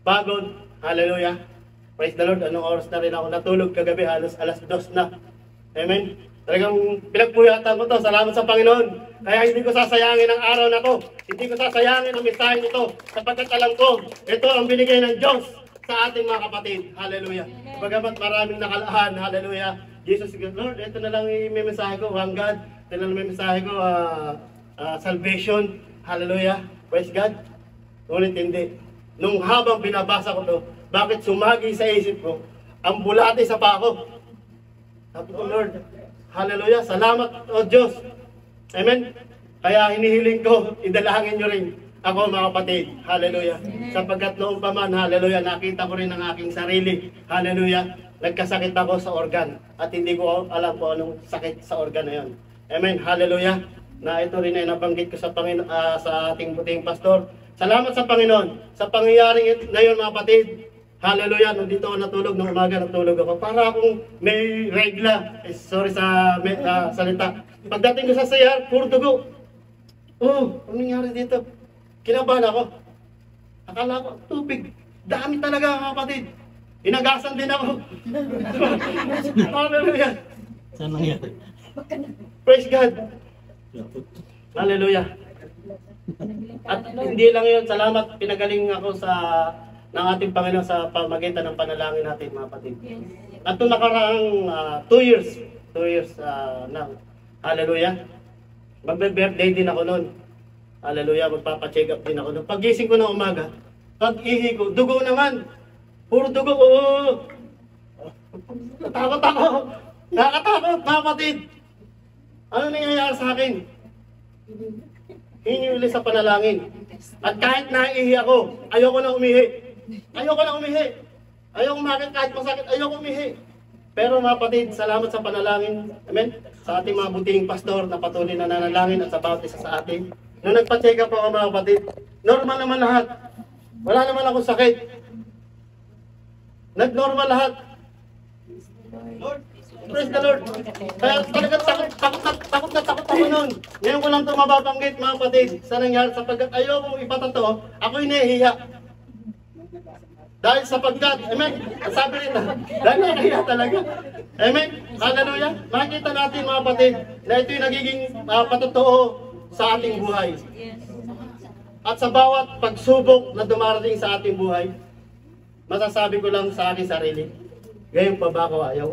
pagod, hallelujah. Praise the Lord. Anong oras na rin ako natulog kagabi? Halos alas 2 na. Amen? Talagang pinagpuyatan ko to. Salamat sa Panginoon. Kaya hindi ko sasayangin ang araw na to. Hindi ko sasayangin ang mensahe nito. Sapagkat alam ko, ito ang binigay ng Diyos sa ating mga kapatid. Hallelujah. Bagamat maraming nakalahan. Hallelujah. Jesus, Lord, ito na lang yung mensahe ko. One God. Ito na lang yung mensahe ko. Salvation. Hallelujah. Praise God. Ngunit hindi. Nung habang binabasa ko to, bakit sumagi sa isip ko, ang bulate sa pako. Sabi ko, Lord, hallelujah, salamat o Diyos. Amen. Kaya hinihiling ko, idalangin nyo rin ako mga kapatid. Hallelujah. Sapagkat noong pa man, hallelujah, nakita ko rin ang aking sarili. Hallelujah. Nagkasakit ako sa organ. At hindi ko alam kung anong sakit sa organ na yun. Amen. Hallelujah. Na ito rin ay nabanggit ko sa sa ating puting pastor. Salamat sa Panginoon. Sa pangyayaring ngayon mga kapatid. Hallelujah, nung dito ako natulog, nung umaga natulog ako. Para akong may regla. Sorry sa salita. Pagdating ko sa CR, puro dugo. Oh, ano nangyari dito? Kinabahan ako. Akala ko, tubig. Dami talaga mga kapatid. Inagasan din ako. Hallelujah. Saan nangyari? Praise God. Hallelujah. At hindi lang yun, salamat, pinagaling ako ng ating Panginoon sa pamagitan ng panalangin natin mga kapatid. At ito nakaraang 2 years na. Hallelujah. Magbe-birthday din ako noon. Hallelujah, magpapa-check up din ako noon. Pag-gising ko ng umaga, pag-ihi ko, dugo naman. Puro dugo, oo. Natakot ako. Nakatakot mga kapatid. Ano nangyayari sa akin? Hingi ulit sa panalangin. At kahit naiihi ako, ayoko na umihi. Ayoko na umihi. Ayoko umakit kahit masakit. Ayoko umihi. Pero mga kapatid, salamat sa panalangin. Amen? Sa ating mga butihing pastor na patuloy na nanalangin at sa bawat isa sa atin. Nung nagpa-check up ako mga kapatid, normal naman lahat. Wala naman akong sakit. Nag-normal lahat. Praise the Lord. Kaya talagang takot na takot ako noon. Ngayon ko lang ito mababanggit mga kapatid. Sa nangyari sapagkat ayoko ipatato, ako'y nahihiya. Dahil sapagkat, amen, sabi nito, dahil nahihiya talaga. Amen, hallelujah. Makikita natin mga kapatid na ito'y nagiging patotoo sa ating buhay. At sa bawat pagsubok na dumarating sa ating buhay, masasabi ko lang sa aking sarili, ngayon pa ba ako ayaw?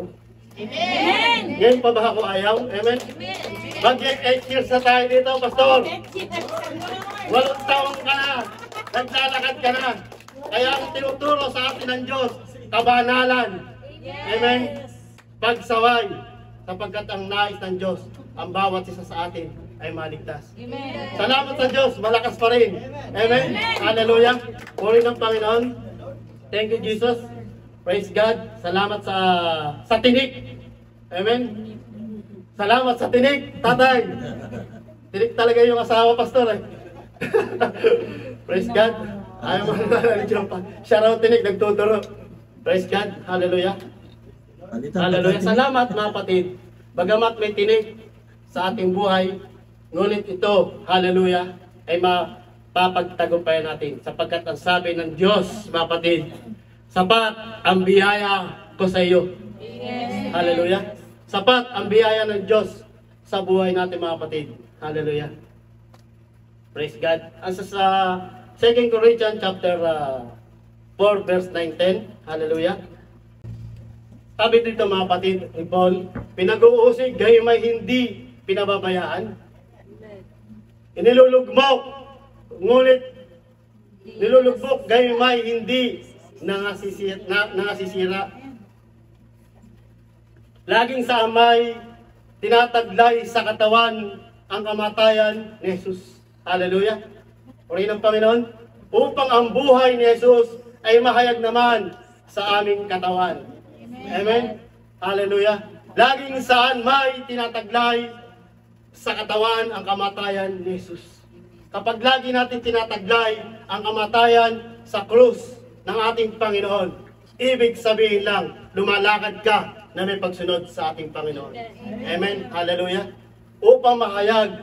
Amen. Ngayon pa ba ako ayaw? Amen? Mag-8 years na tayo dito, Pastor. 8 taon ka na. Naglalakad ka na. Kaya ang tinuturo sa atin ng Diyos, kabanalan. Amen? Pagsaway. Sapagkat ang nais ng Diyos, ang bawat isa sa atin ay maligtas. Amen. Salamat sa Diyos, malakas pa rin. Amen? Hallelujah. Puri ng Panginoon. Thank you, Jesus. Praise God. Salamat sa tinik. Amen. Salamat sa tinik, tatay. Tinik talaga yung asawa, pastor. Praise God. Ayaw mo na pa. Siya raw tinik, nagtuturo. Praise God. Hallelujah. Hallelujah. Salamat mga kapatid. Bagamat may tinik sa ating buhay, ngunit ito, hallelujah, ay mapapagtagumpayan natin. Sapagkat ang sabi ng Diyos, mga kapatid, sapat ang biyaya ko sa iyo. Yes. Hallelujah. Sapat ang biyaya ng Diyos sa buhay natin mga kapatid. Hallelujah. Praise God. Asa sa 2 Corinthians chapter 4 verse 9-10. Hallelujah. Sabi dito mga kapatid ni Paul, pinag-uusig gayon may hindi pinababayaan. Inilulugmok, ngunit nilulugbok gayon may hindi nangasisira. Laging sa amay, tinataglay sa katawan ang kamatayan ni Jesus. Hallelujah. Purihin ng Panginoon. Upang ang buhay ni Jesus ay mahayag naman sa aming katawan. Amen. Hallelujah. Laging saan may tinataglay sa katawan ang kamatayan ni Jesus. kapag lagi natin tinataglay ang kamatayan sa krus ng ating Panginoon, ibig sabihin lang, lumalakad ka na may pagsunod sa ating Panginoon. Amen. Hallelujah. Upang mahayag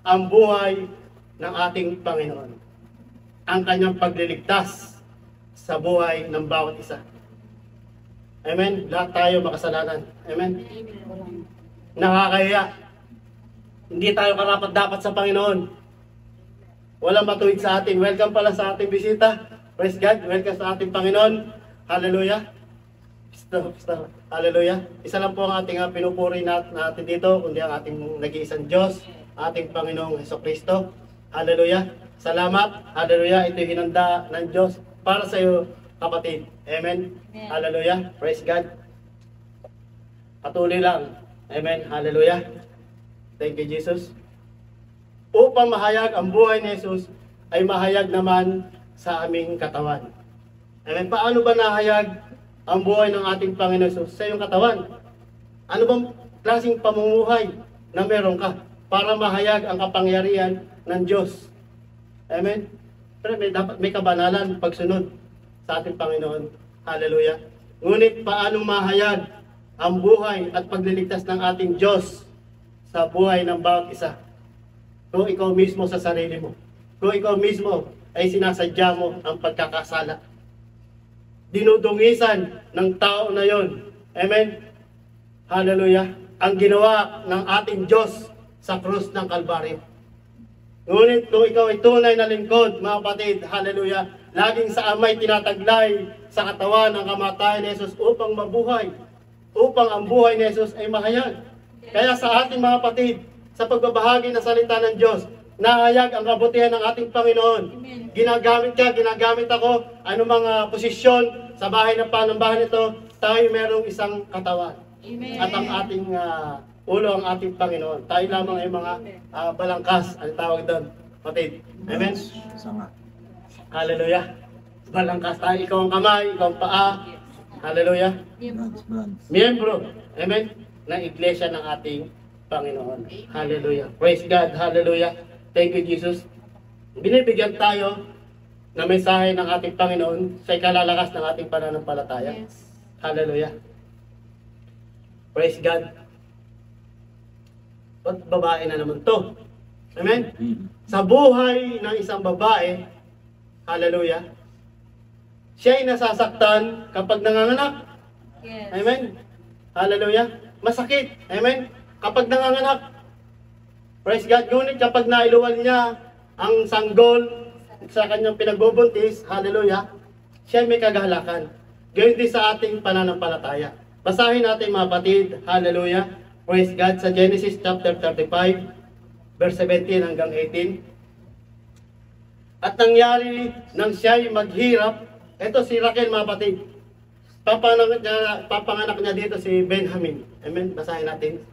ang buhay ng ating Panginoon, ang kanyang pagliligtas sa buhay ng bawat isa. Amen. Lahat tayo makasalanan. Amen. Nakakahiya. Hindi tayo karapat-dapat sa Panginoon. Walang matuwid sa atin. Welcome pala sa ating bisita. Praise God. Welcome sa ating Panginoon. Hallelujah. Hallelujah. Isa lang po ang ating pinupuri natin dito, kundi ang ating nag-iisang Diyos, ating Panginoong Hesukristo. Hallelujah. Salamat. Hallelujah. Ito yung hinanda ng Diyos para sa iyo, kapatid. Amen. Hallelujah. Praise God. Patuloy lang. Amen. Hallelujah. Thank you, Jesus. Upang mahayag ang buhay ni Jesus, ay mahayag naman sa aming katawan. Amen. Paano ba nahayag ang buhay ng ating Panginoon Jesus sa iyong katawan? Ano bang klaseng pamumuhay na meron ka para mahayag ang kapangyarihan ng Diyos? Amen. Pero dapat may kabanalan pagsunod sa ating Panginoon. Hallelujah. Ngunit paano mahayag ang buhay at pagliligtas ng ating Diyos sa buhay ng bawat isa? Kung ikaw mismo sa sarili mo, kung ikaw mismo ay sinasadya mo ang pagkakasala, dinudungisan ng tao na yon. Amen. Hallelujah. Ang ginawa ng ating Diyos sa krus ng Kalbaryo. Ngunit kung ikaw ay tunay na lingkod, mga kapatid, hallelujah, laging sa amay tinataglay sa katawan ng kamatayan ni Jesus upang mabuhay, upang ang buhay ni Jesus ay mahayag. Kaya sa ating mga kapatid, sa pagbabahagi ng salita ng Diyos, nahayag ang kabutihan ng ating Panginoon. Ginagamit ka, ginagamit ako, anumang posisyon sa bahay ng panambahan ito, tayo merong isang katawan. Amen. At ang ating ulo, ang ating Panginoon. Tayo lamang ay mga balangkas, ang tawag doon. Kapatid. Amen? Sama. Hallelujah. Balangkas tayo, ikaw ang kamay, ikaw ang paa. Hallelujah. Branch. Miyembro, amen, ng iglesia ng ating Panginoon. Hallelujah. Praise God. Hallelujah. Thank you, Jesus. Binibigyan tayo ng mensahe ng ating Panginoon sa ikalalakas ng ating pananampalataya. Yes. Hallelujah. Praise God. At babae na naman to. Amen. Sa buhay ng isang babae, hallelujah, siya ay nasasaktan kapag nanganganak. Yes. Amen. Hallelujah. Masakit. Amen. Kapag nanganganak. Praise God. Ngunit kapag nailuwal niya ang sanggol sa kanyang pinagbubuntis, hallelujah, siya ay may kagalakan. Gayun din sa ating pananampalataya. Basahin natin mga kapatid. Hallelujah. Praise God. Sa Genesis chapter 35, verse 17 hanggang 18. At nangyari nang siya'y maghirap, ito si Raquel mga kapatid. Papanganak niya dito si Benjamin. Amen. Basahin natin.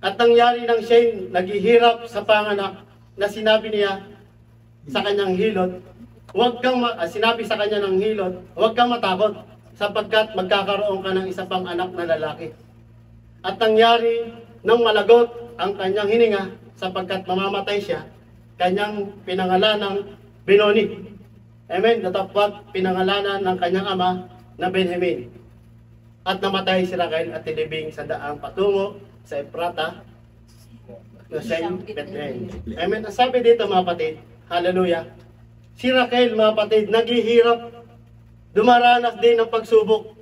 At nangyari nang siya'y naghihirap sa panganak, na sinabi niya sa kanyang hilot, sinabi sa kanya ng hilot, huwag kang matakot, sapagkat magkakaroon ka ng isa pang anak na lalaki. At nangyari nang malagot ang kanyang hininga, sapagkat mamamatay siya, kanyang pinangalan ng Benoni. Amen. Datapwat pinangalanan ng kanyang ama na Benjamin. At namatay si Raquel at tilibing sa daang patungo sa Efrata na siyang Bethlehem. Amen. Ang sabi dito mga kapatid, hallelujah, si Raquel mga kapatid, naghihirap, dumaranas din ng pagsubok.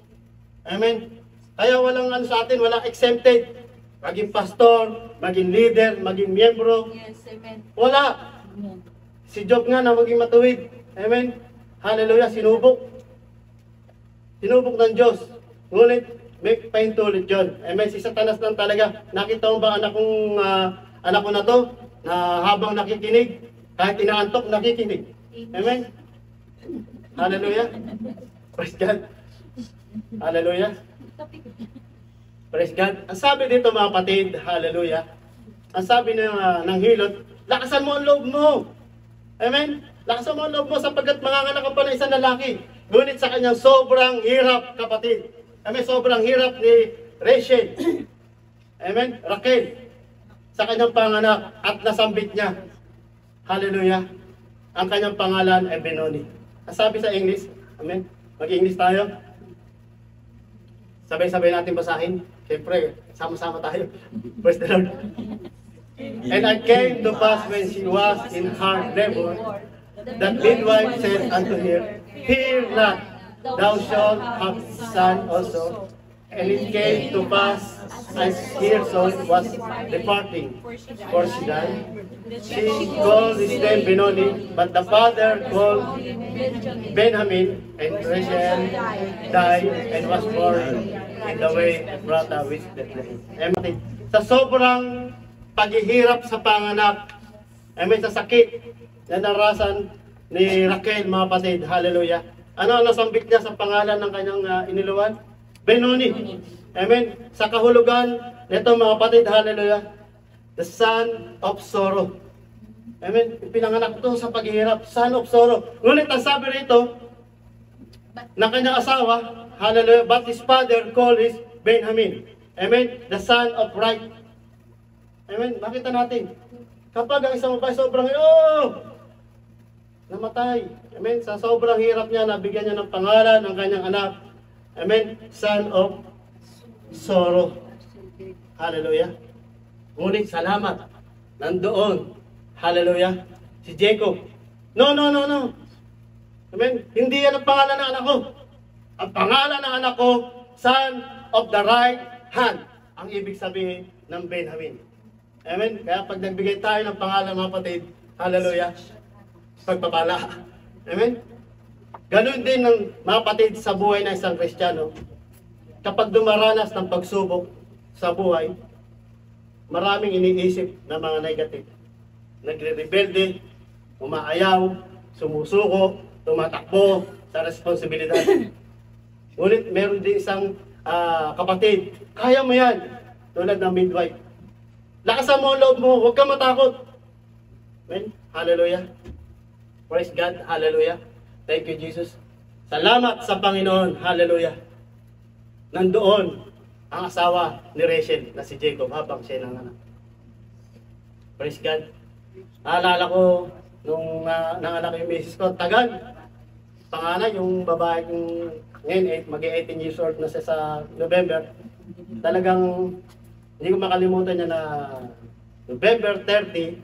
Amen. Kaya walang ano sa atin, walang exempted. Maging pastor, maging leader, maging miyembro. Yes, amen. Wala. Si Job nga na maging matuwid. Amen. Hallelujah. Sinubok. Sinubok ng Diyos. Ngunit may pahintulot yun. Amen. Si Satanas lang talaga. Nakita mo ba anak ko na to? Na habang nakikinig, kahit inaantok, nakikinig. Amen. Hallelujah. Praise God. Hallelujah. Praise God. Ang sabi dito mga kapatid, hallelujah. Ang sabi ng hilot, lakasan mo ang loob mo. Amen. Lakasan mo ang loob mo sapagkat manganganak ka pa ng isang lalaki. Ngunit sa kanyang sobrang hirap, kapatid. Amen. Sobrang hirap ni Rachel. Amen. Raquel. Sa kanyang panganak at nasambit niya. Hallelujah. Ang kanyang pangalan ay Benoni. Ang sabi sa English, amen? Mag-English tayo. Sabay-sabay natin basahin. Siyempre, sama-sama tayo. Praise the Lord. And I came to pass when she was in her labor, that midwife said unto her, Fear not, thou shalt have son also. And it came to pass, as her son was departing, for she died. She called his name Benoni, but the father called Benjamin, and Rachel died and was born in the way of Ephratah with Bethlehem. Sa sobrang paghihirap sa panganak, sa sakit na narasan ni Raquel, mga kapatid, hallelujah. Ano ang nasambit niya sa pangalan ng kanyang iniluwan? Benoni. Amen. Sa kahulugan nito, mga kapatid, hallelujah, the son of sorrow. Amen. Pinanganak to sa paghihirap, son of sorrow. Ngunit ang sabi rito ng kanyang asawa, hallelujah, but his father called his Benjamin. Amen. The son of right. Amen. Makita natin. Kapag ang isang babae sobrang, namatay. Amen. Sa sobrang hirap niya, nabigyan niya ng pangalan ng kanyang anak. Amen. Son of sorrow. Hallelujah. Ngunit salamat. Nandoon. Hallelujah. Si Jacob. No. Amen. Hindi yan ang pangalan ng anak ko. Ang pangalan ng anak ko, son of the right hand. Ang ibig sabihin ng Benjamin. Amen. Kaya pag nagbigay tayo ng pangalan, mga kapatid, hallelujah, pagpapala. Amen. Ganun din ng mga kapatid sa buhay ng isang Kristiyano. Kapag dumaranas ng pagsubok sa buhay, maraming iniisip na mga negative. Nagre-rebelde, umaayaw, sumusuko, tumatakbo sa responsibilidad. Ngunit meron din isang kapatid, kaya mo yan, tulad ng midwife. Lakasan mo ang loob mo, huwag kang matakot. Amen? Hallelujah. Praise God. Hallelujah. Thank you, Jesus. Salamat sa Panginoon. Hallelujah. Nandoon ang asawa ni Rachel na si Jacob habang siya nanganak. Praise God. Naalala ko nung nanganak yung misis ko, tagal. Pangalan, yung babae yung ngayon, mag-18 years old na siya sa November. Talagang hindi ko makalimutan niya na November 30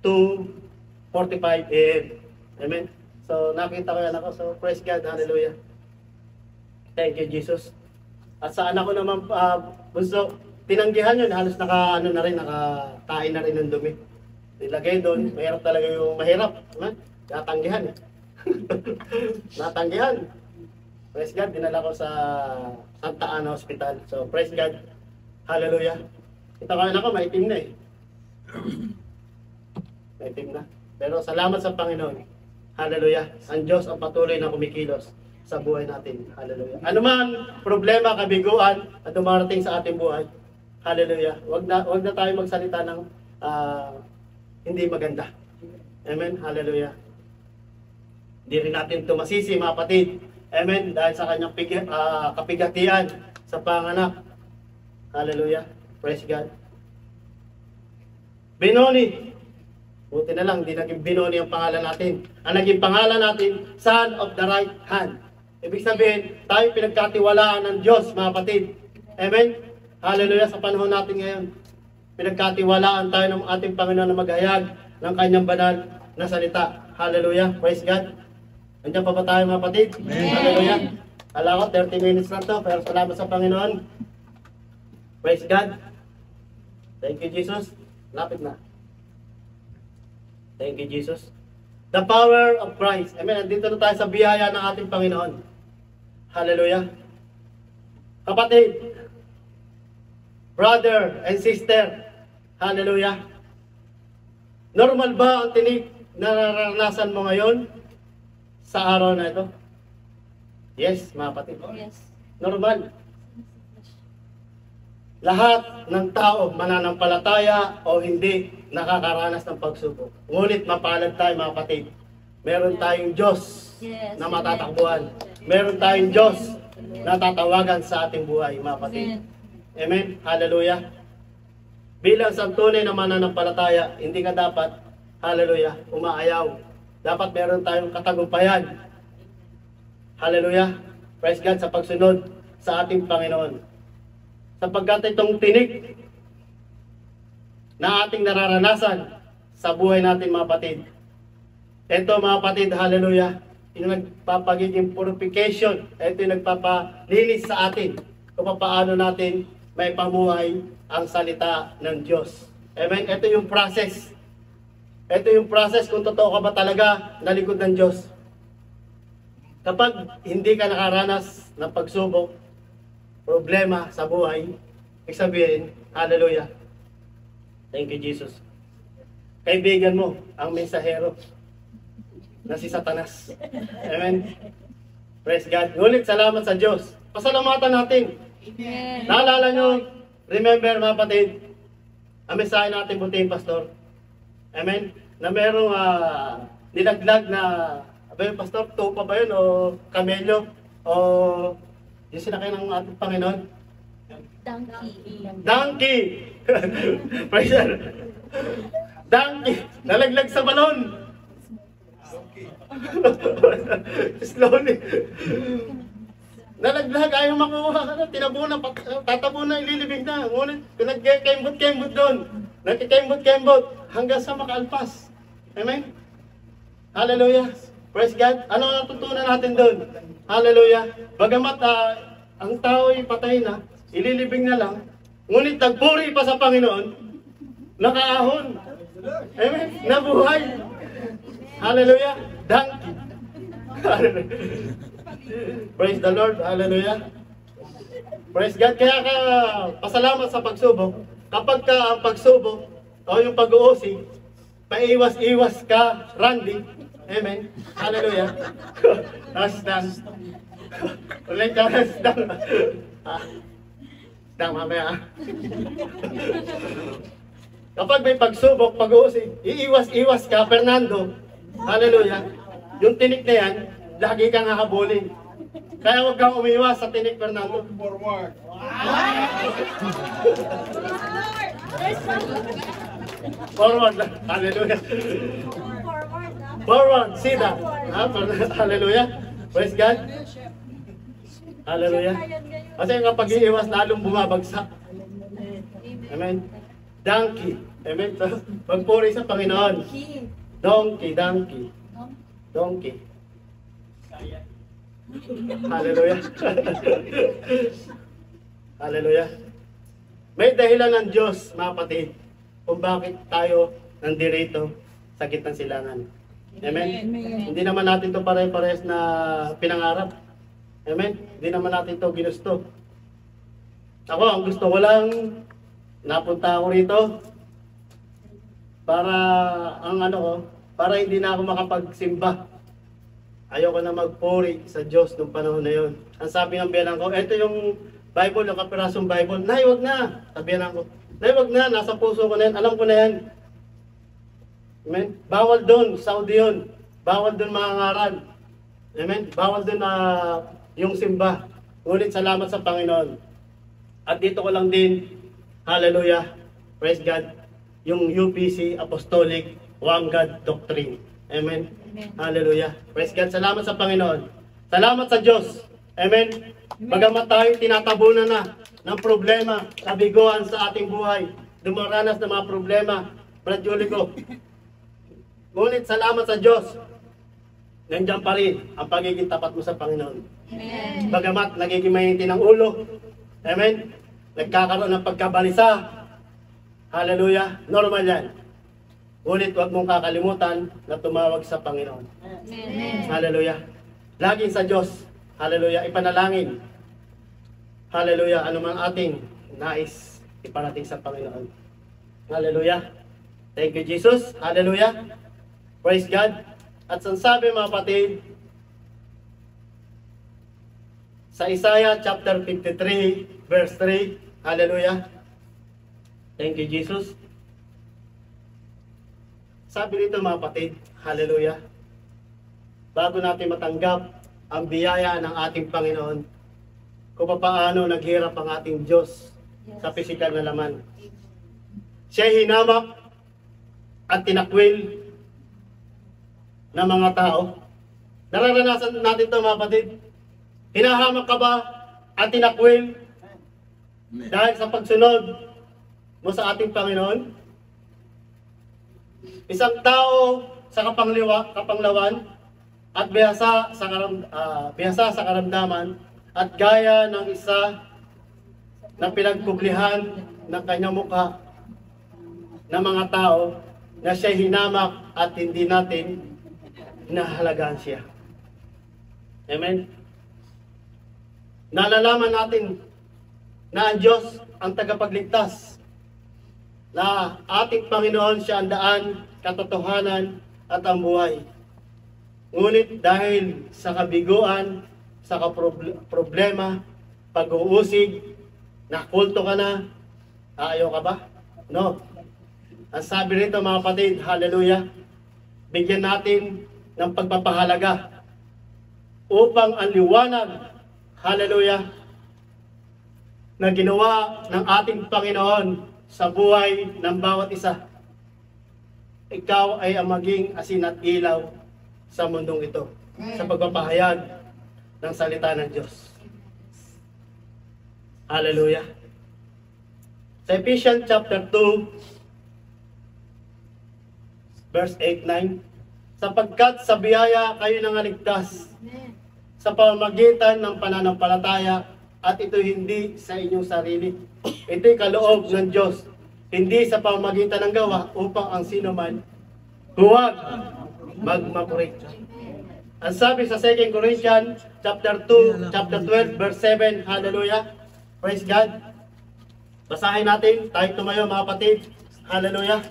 2:45 AM. Amen. So nakita ko yan ako. So praise God. Hallelujah. Thank you, Jesus. At sa anak ko naman, bunso, tinanggihan yun. Halos nakakain na rin ng dumi. Nilagay doon. Mahirap talaga yung mahirap. Amen. Natanggihan. Natanggihan. Praise God. Dinala ko sa Santa Ana Hospital. So praise God. Hallelujah. Kita ko anak ko, maitim na eh. Maitim na. Pero salamat sa Panginoon. Hallelujah. Ang Diyos ang patuloy na kumikilos sa buhay natin. Hallelujah. Ano man problema, kabiguan at dumarating sa ating buhay. Hallelujah. Wag na tayo magsalita ng hindi maganda. Amen. Hallelujah. Hindi rin natin ito masisi, mga kapatid. Amen. Dahil sa kanyang kapigatian sa panganak. Hallelujah. Praise God. Benoni. Buti na lang, hindi naging Benoni ang pangalan natin. Ang naging pangalan natin, son of the right hand. Ibig sabihin, tayo pinagkatiwalaan ng Diyos, mga kapatid. Amen? Hallelujah, sa panahon natin ngayon. Pinagkatiwalaan tayo ng ating Panginoon na maghayag ng kanyang banal na salita. Hallelujah, praise God. Nandiyan pa ba tayo, mga kapatid? Amen. Hallelujah. Alam ko, 30 minutes lang to, pero salamat sa Panginoon. Praise God. Thank you, Jesus. Lapit na. Thank you, Jesus. The power of Christ. Amen. Nandito na tayo sa biyaya ng ating Panginoon. Hallelujah. Kapatid, brother and sister, hallelujah. Normal ba ang tinig na naranasan mo ngayon sa araw na ito? Yes, mga kapatid. Yes. Normal. Lahat ng tao, mananampalataya o hindi, nakakaranas ng pagsubok. Ngunit mapalad tayo, mga kapatid. Meron tayong Diyos na matatakbuhan. Meron tayong Diyos na tatawagan sa ating buhay, mga kapatid. Amen. Hallelujah. Bilang sa tunay na mananampalataya, hindi ka dapat hallelujah, umaayaw. Dapat meron tayong katagumpayan. Hallelujah. Praise God sa pagsunod sa ating Panginoon. Sapagkat itong tinik na ating nararanasan sa buhay natin mga kapatid. Ito mga kapatid, hallelujah, yung nagpapagiging purification. Ito yung nagpapalinis sa atin kung paano natin may pamuhay ang salita ng Diyos. Amen? Ito yung process. Ito yung process kung totoo ka ba talaga na lingkod ng Diyos. Kapag hindi ka nakaranas ng pagsubok, problema sa buhay, ibig sabihin, hallelujah, thank you Jesus. Kaibigan mo ang mensahero na si Satanas. Amen? Praise God. Ngunit salamat sa Diyos. Pasalamatan natin. Amen. Naalala nyo, remember mga kapatid, ang mensahe natin buti pastor. Amen? Na merong nilaglag na, ba yung pastor, tupa ba yun o kamelyo o yung sinakay ng ating Panginoon? Donkey! Praise God. Donkey! Nalaglag sa balon! Slowly. Nalaglag, ayaw makuha. Tinabunan, tatabunan, ililibing na. Ngunit, nagkikembot-kembot doon. Nagkikembot-kembot hanggang sa makaalpas. Amen? Hallelujah. Praise God. Ano ang natutunan natin doon? Hallelujah. Bagamat ang tao'y patay na, ililibing na lang, ngunit nagpuri pa sa Panginoon, nakaahon. Amen? Nabuhay. Hallelujah. Donkey. Hallelujah. Praise the Lord. Hallelujah. Praise God. Kaya ka pasalamat sa pagsubok. Kapag ka ang pagsubok o yung pag-uusig, paiwas-iwas ka, Randy. Amen. Hallelujah. Hashtag. Ulit ka, hashtag. Hashtag mamaya. Kapag may pagsubok, pag-uusig, iiwas-iwas ka, Fernando. Hallelujah. Yung tinik na yan, lagi kang hahabulin. Kaya huwag kang umiwas sa tinik, Fernando. Forward. Forward. Hallelujah. Forward. See that. Hallelujah. Praise God. Hallelujah. Kasi kapag iiwas, lalong bumabagsak. Amen. Donkey. Amen. So, pagpuri sa Panginoon. Donkey, donkey. Donkey. Hallelujah. Hallelujah. May dahilan ng Diyos, mga kapatid, kung bakit tayo nandirito sa gitnang silangan. Amen? Hindi naman natin ito pare-pares na pinangarap. Amen? Hindi naman natin ito ginusto. Ako, ang gusto ko lang, napunta ako rito para, para hindi na ako makapagsimba. Ayoko na magpuri sa Diyos nung panahon na yun. Ang sabi ng biyanan ko, ito yung Bible, yung kapirasong Bible. Nay, wag na. Sabihan ko, nay, wag na. Nasa puso ko na yan. Alam ko na yan. Amen? Bawal doon. Saudi yun. Bawal doon mga ngaral. Amen? Bawal doon yung simba. Ngunit salamat sa Panginoon. At dito ko lang din, hallelujah, praise God, yung UPC Apostolic One God Doctrine. Amen? Hallelujah. Praise God. Salamat sa Panginoon. Salamat sa Diyos. Amen. Bagamat tayo tinatabunan na ng problema, kabiguan sa ating buhay, dumaranas ng mga problema, Brad Julico. Ngunit salamat sa Diyos. Nandiyan pa rin ang pagiging tapat mo sa Panginoon. Amen. Bagamat nagiging mahinti ng ulo. Amen. Nagkakaroon ng pagkabalisa. Hallelujah. Normal yan. Ngunit huwag mong kakalimutan na tumawag sa Panginoon. Amen. Hallelujah. Laging sa Diyos. Hallelujah. Ipanalangin. Hallelujah. Ano man ating nais iparating sa Panginoon. Hallelujah. Thank you, Jesus. Hallelujah. Praise God. At sabi mga kapatid, sa Isaiah chapter 53, verse 3. Hallelujah. Thank you, Jesus. Sabi nito mga kapatid, hallelujah, bago natin matanggap ang biyaya ng ating Panginoon, kung paano naghirap ang ating Diyos sa pisikal na laman. Siya hinamak at tinakwil ng mga tao. Nararanasan natin ito mga kapatid. Hinahamak ka ba at tinakwil dahil sa pagsunod mo sa ating Panginoon? Isang tao sa kapanglawan at bihasa sa karamdaman at gaya ng isa na pinagkublihan ng kanyang mukha ng mga tao na siya hinamak at hindi natin hinahalagaan siya. Amen? Nalalaman natin na ang Diyos ang tagapagligtas, na ating Panginoon siya ang daan, katotohanan at ang buhay. Ngunit dahil sa kabiguan, sa problema, pag-uusig, nakulto ka na, ayaw ka ba? No. Ang sabi rito mga kapatid, hallelujah, bigyan natin ng pagpapahalaga upang ang liwanag, hallelujah, na ginawa ng ating Panginoon sa buhay ng bawat isa. Ikaw ay ang maging asin at ilaw sa mundong ito, sa pagpapahayag ng salita ng Diyos. Hallelujah. Sa Ephesians chapter 2, verse 8-9, sapagkat sa biyaya kayo nangaligtas sa pamamagitan ng pananampalataya, at ito hindi sa inyong sarili. Ito'y kaloob ng Diyos, hindi sa pamamagitan ng gawa upang ang sino man huwag magmakurit. Ang sabi sa 2 Corinthians chapter 2, chapter 12, verse 7, hallelujah, praise God. Basahin natin, tayo tumayo mga kapatid, hallelujah.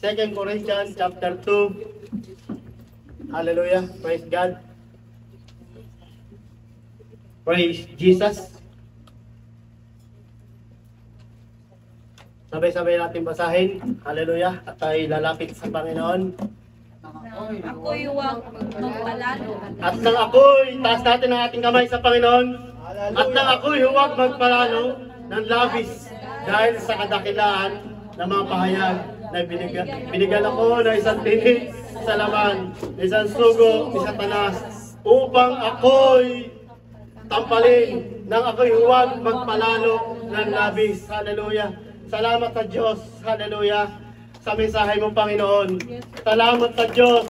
2 Corinthians chapter 2, hallelujah, praise God. Praise Jesus. Sabay-sabay natin basahin. Hallelujah. At tayo lalapit sa Panginoon. Ako'y huwag magpalalo. At nang ako'y, taas natin ang ating kamay sa Panginoon. At nang ako'y huwag magpalalo ng labis dahil sa kadakilaan ng mga pahayag na binigyan ako ng isang tinig sa laman, isang sugo, isang tanas, upang ako'y tampalin nang ako'y huwag magpalalo ng labis. Hallelujah. Salamat sa Diyos. Hallelujah. Sa mensahe mo, Panginoon. Salamat sa Diyos.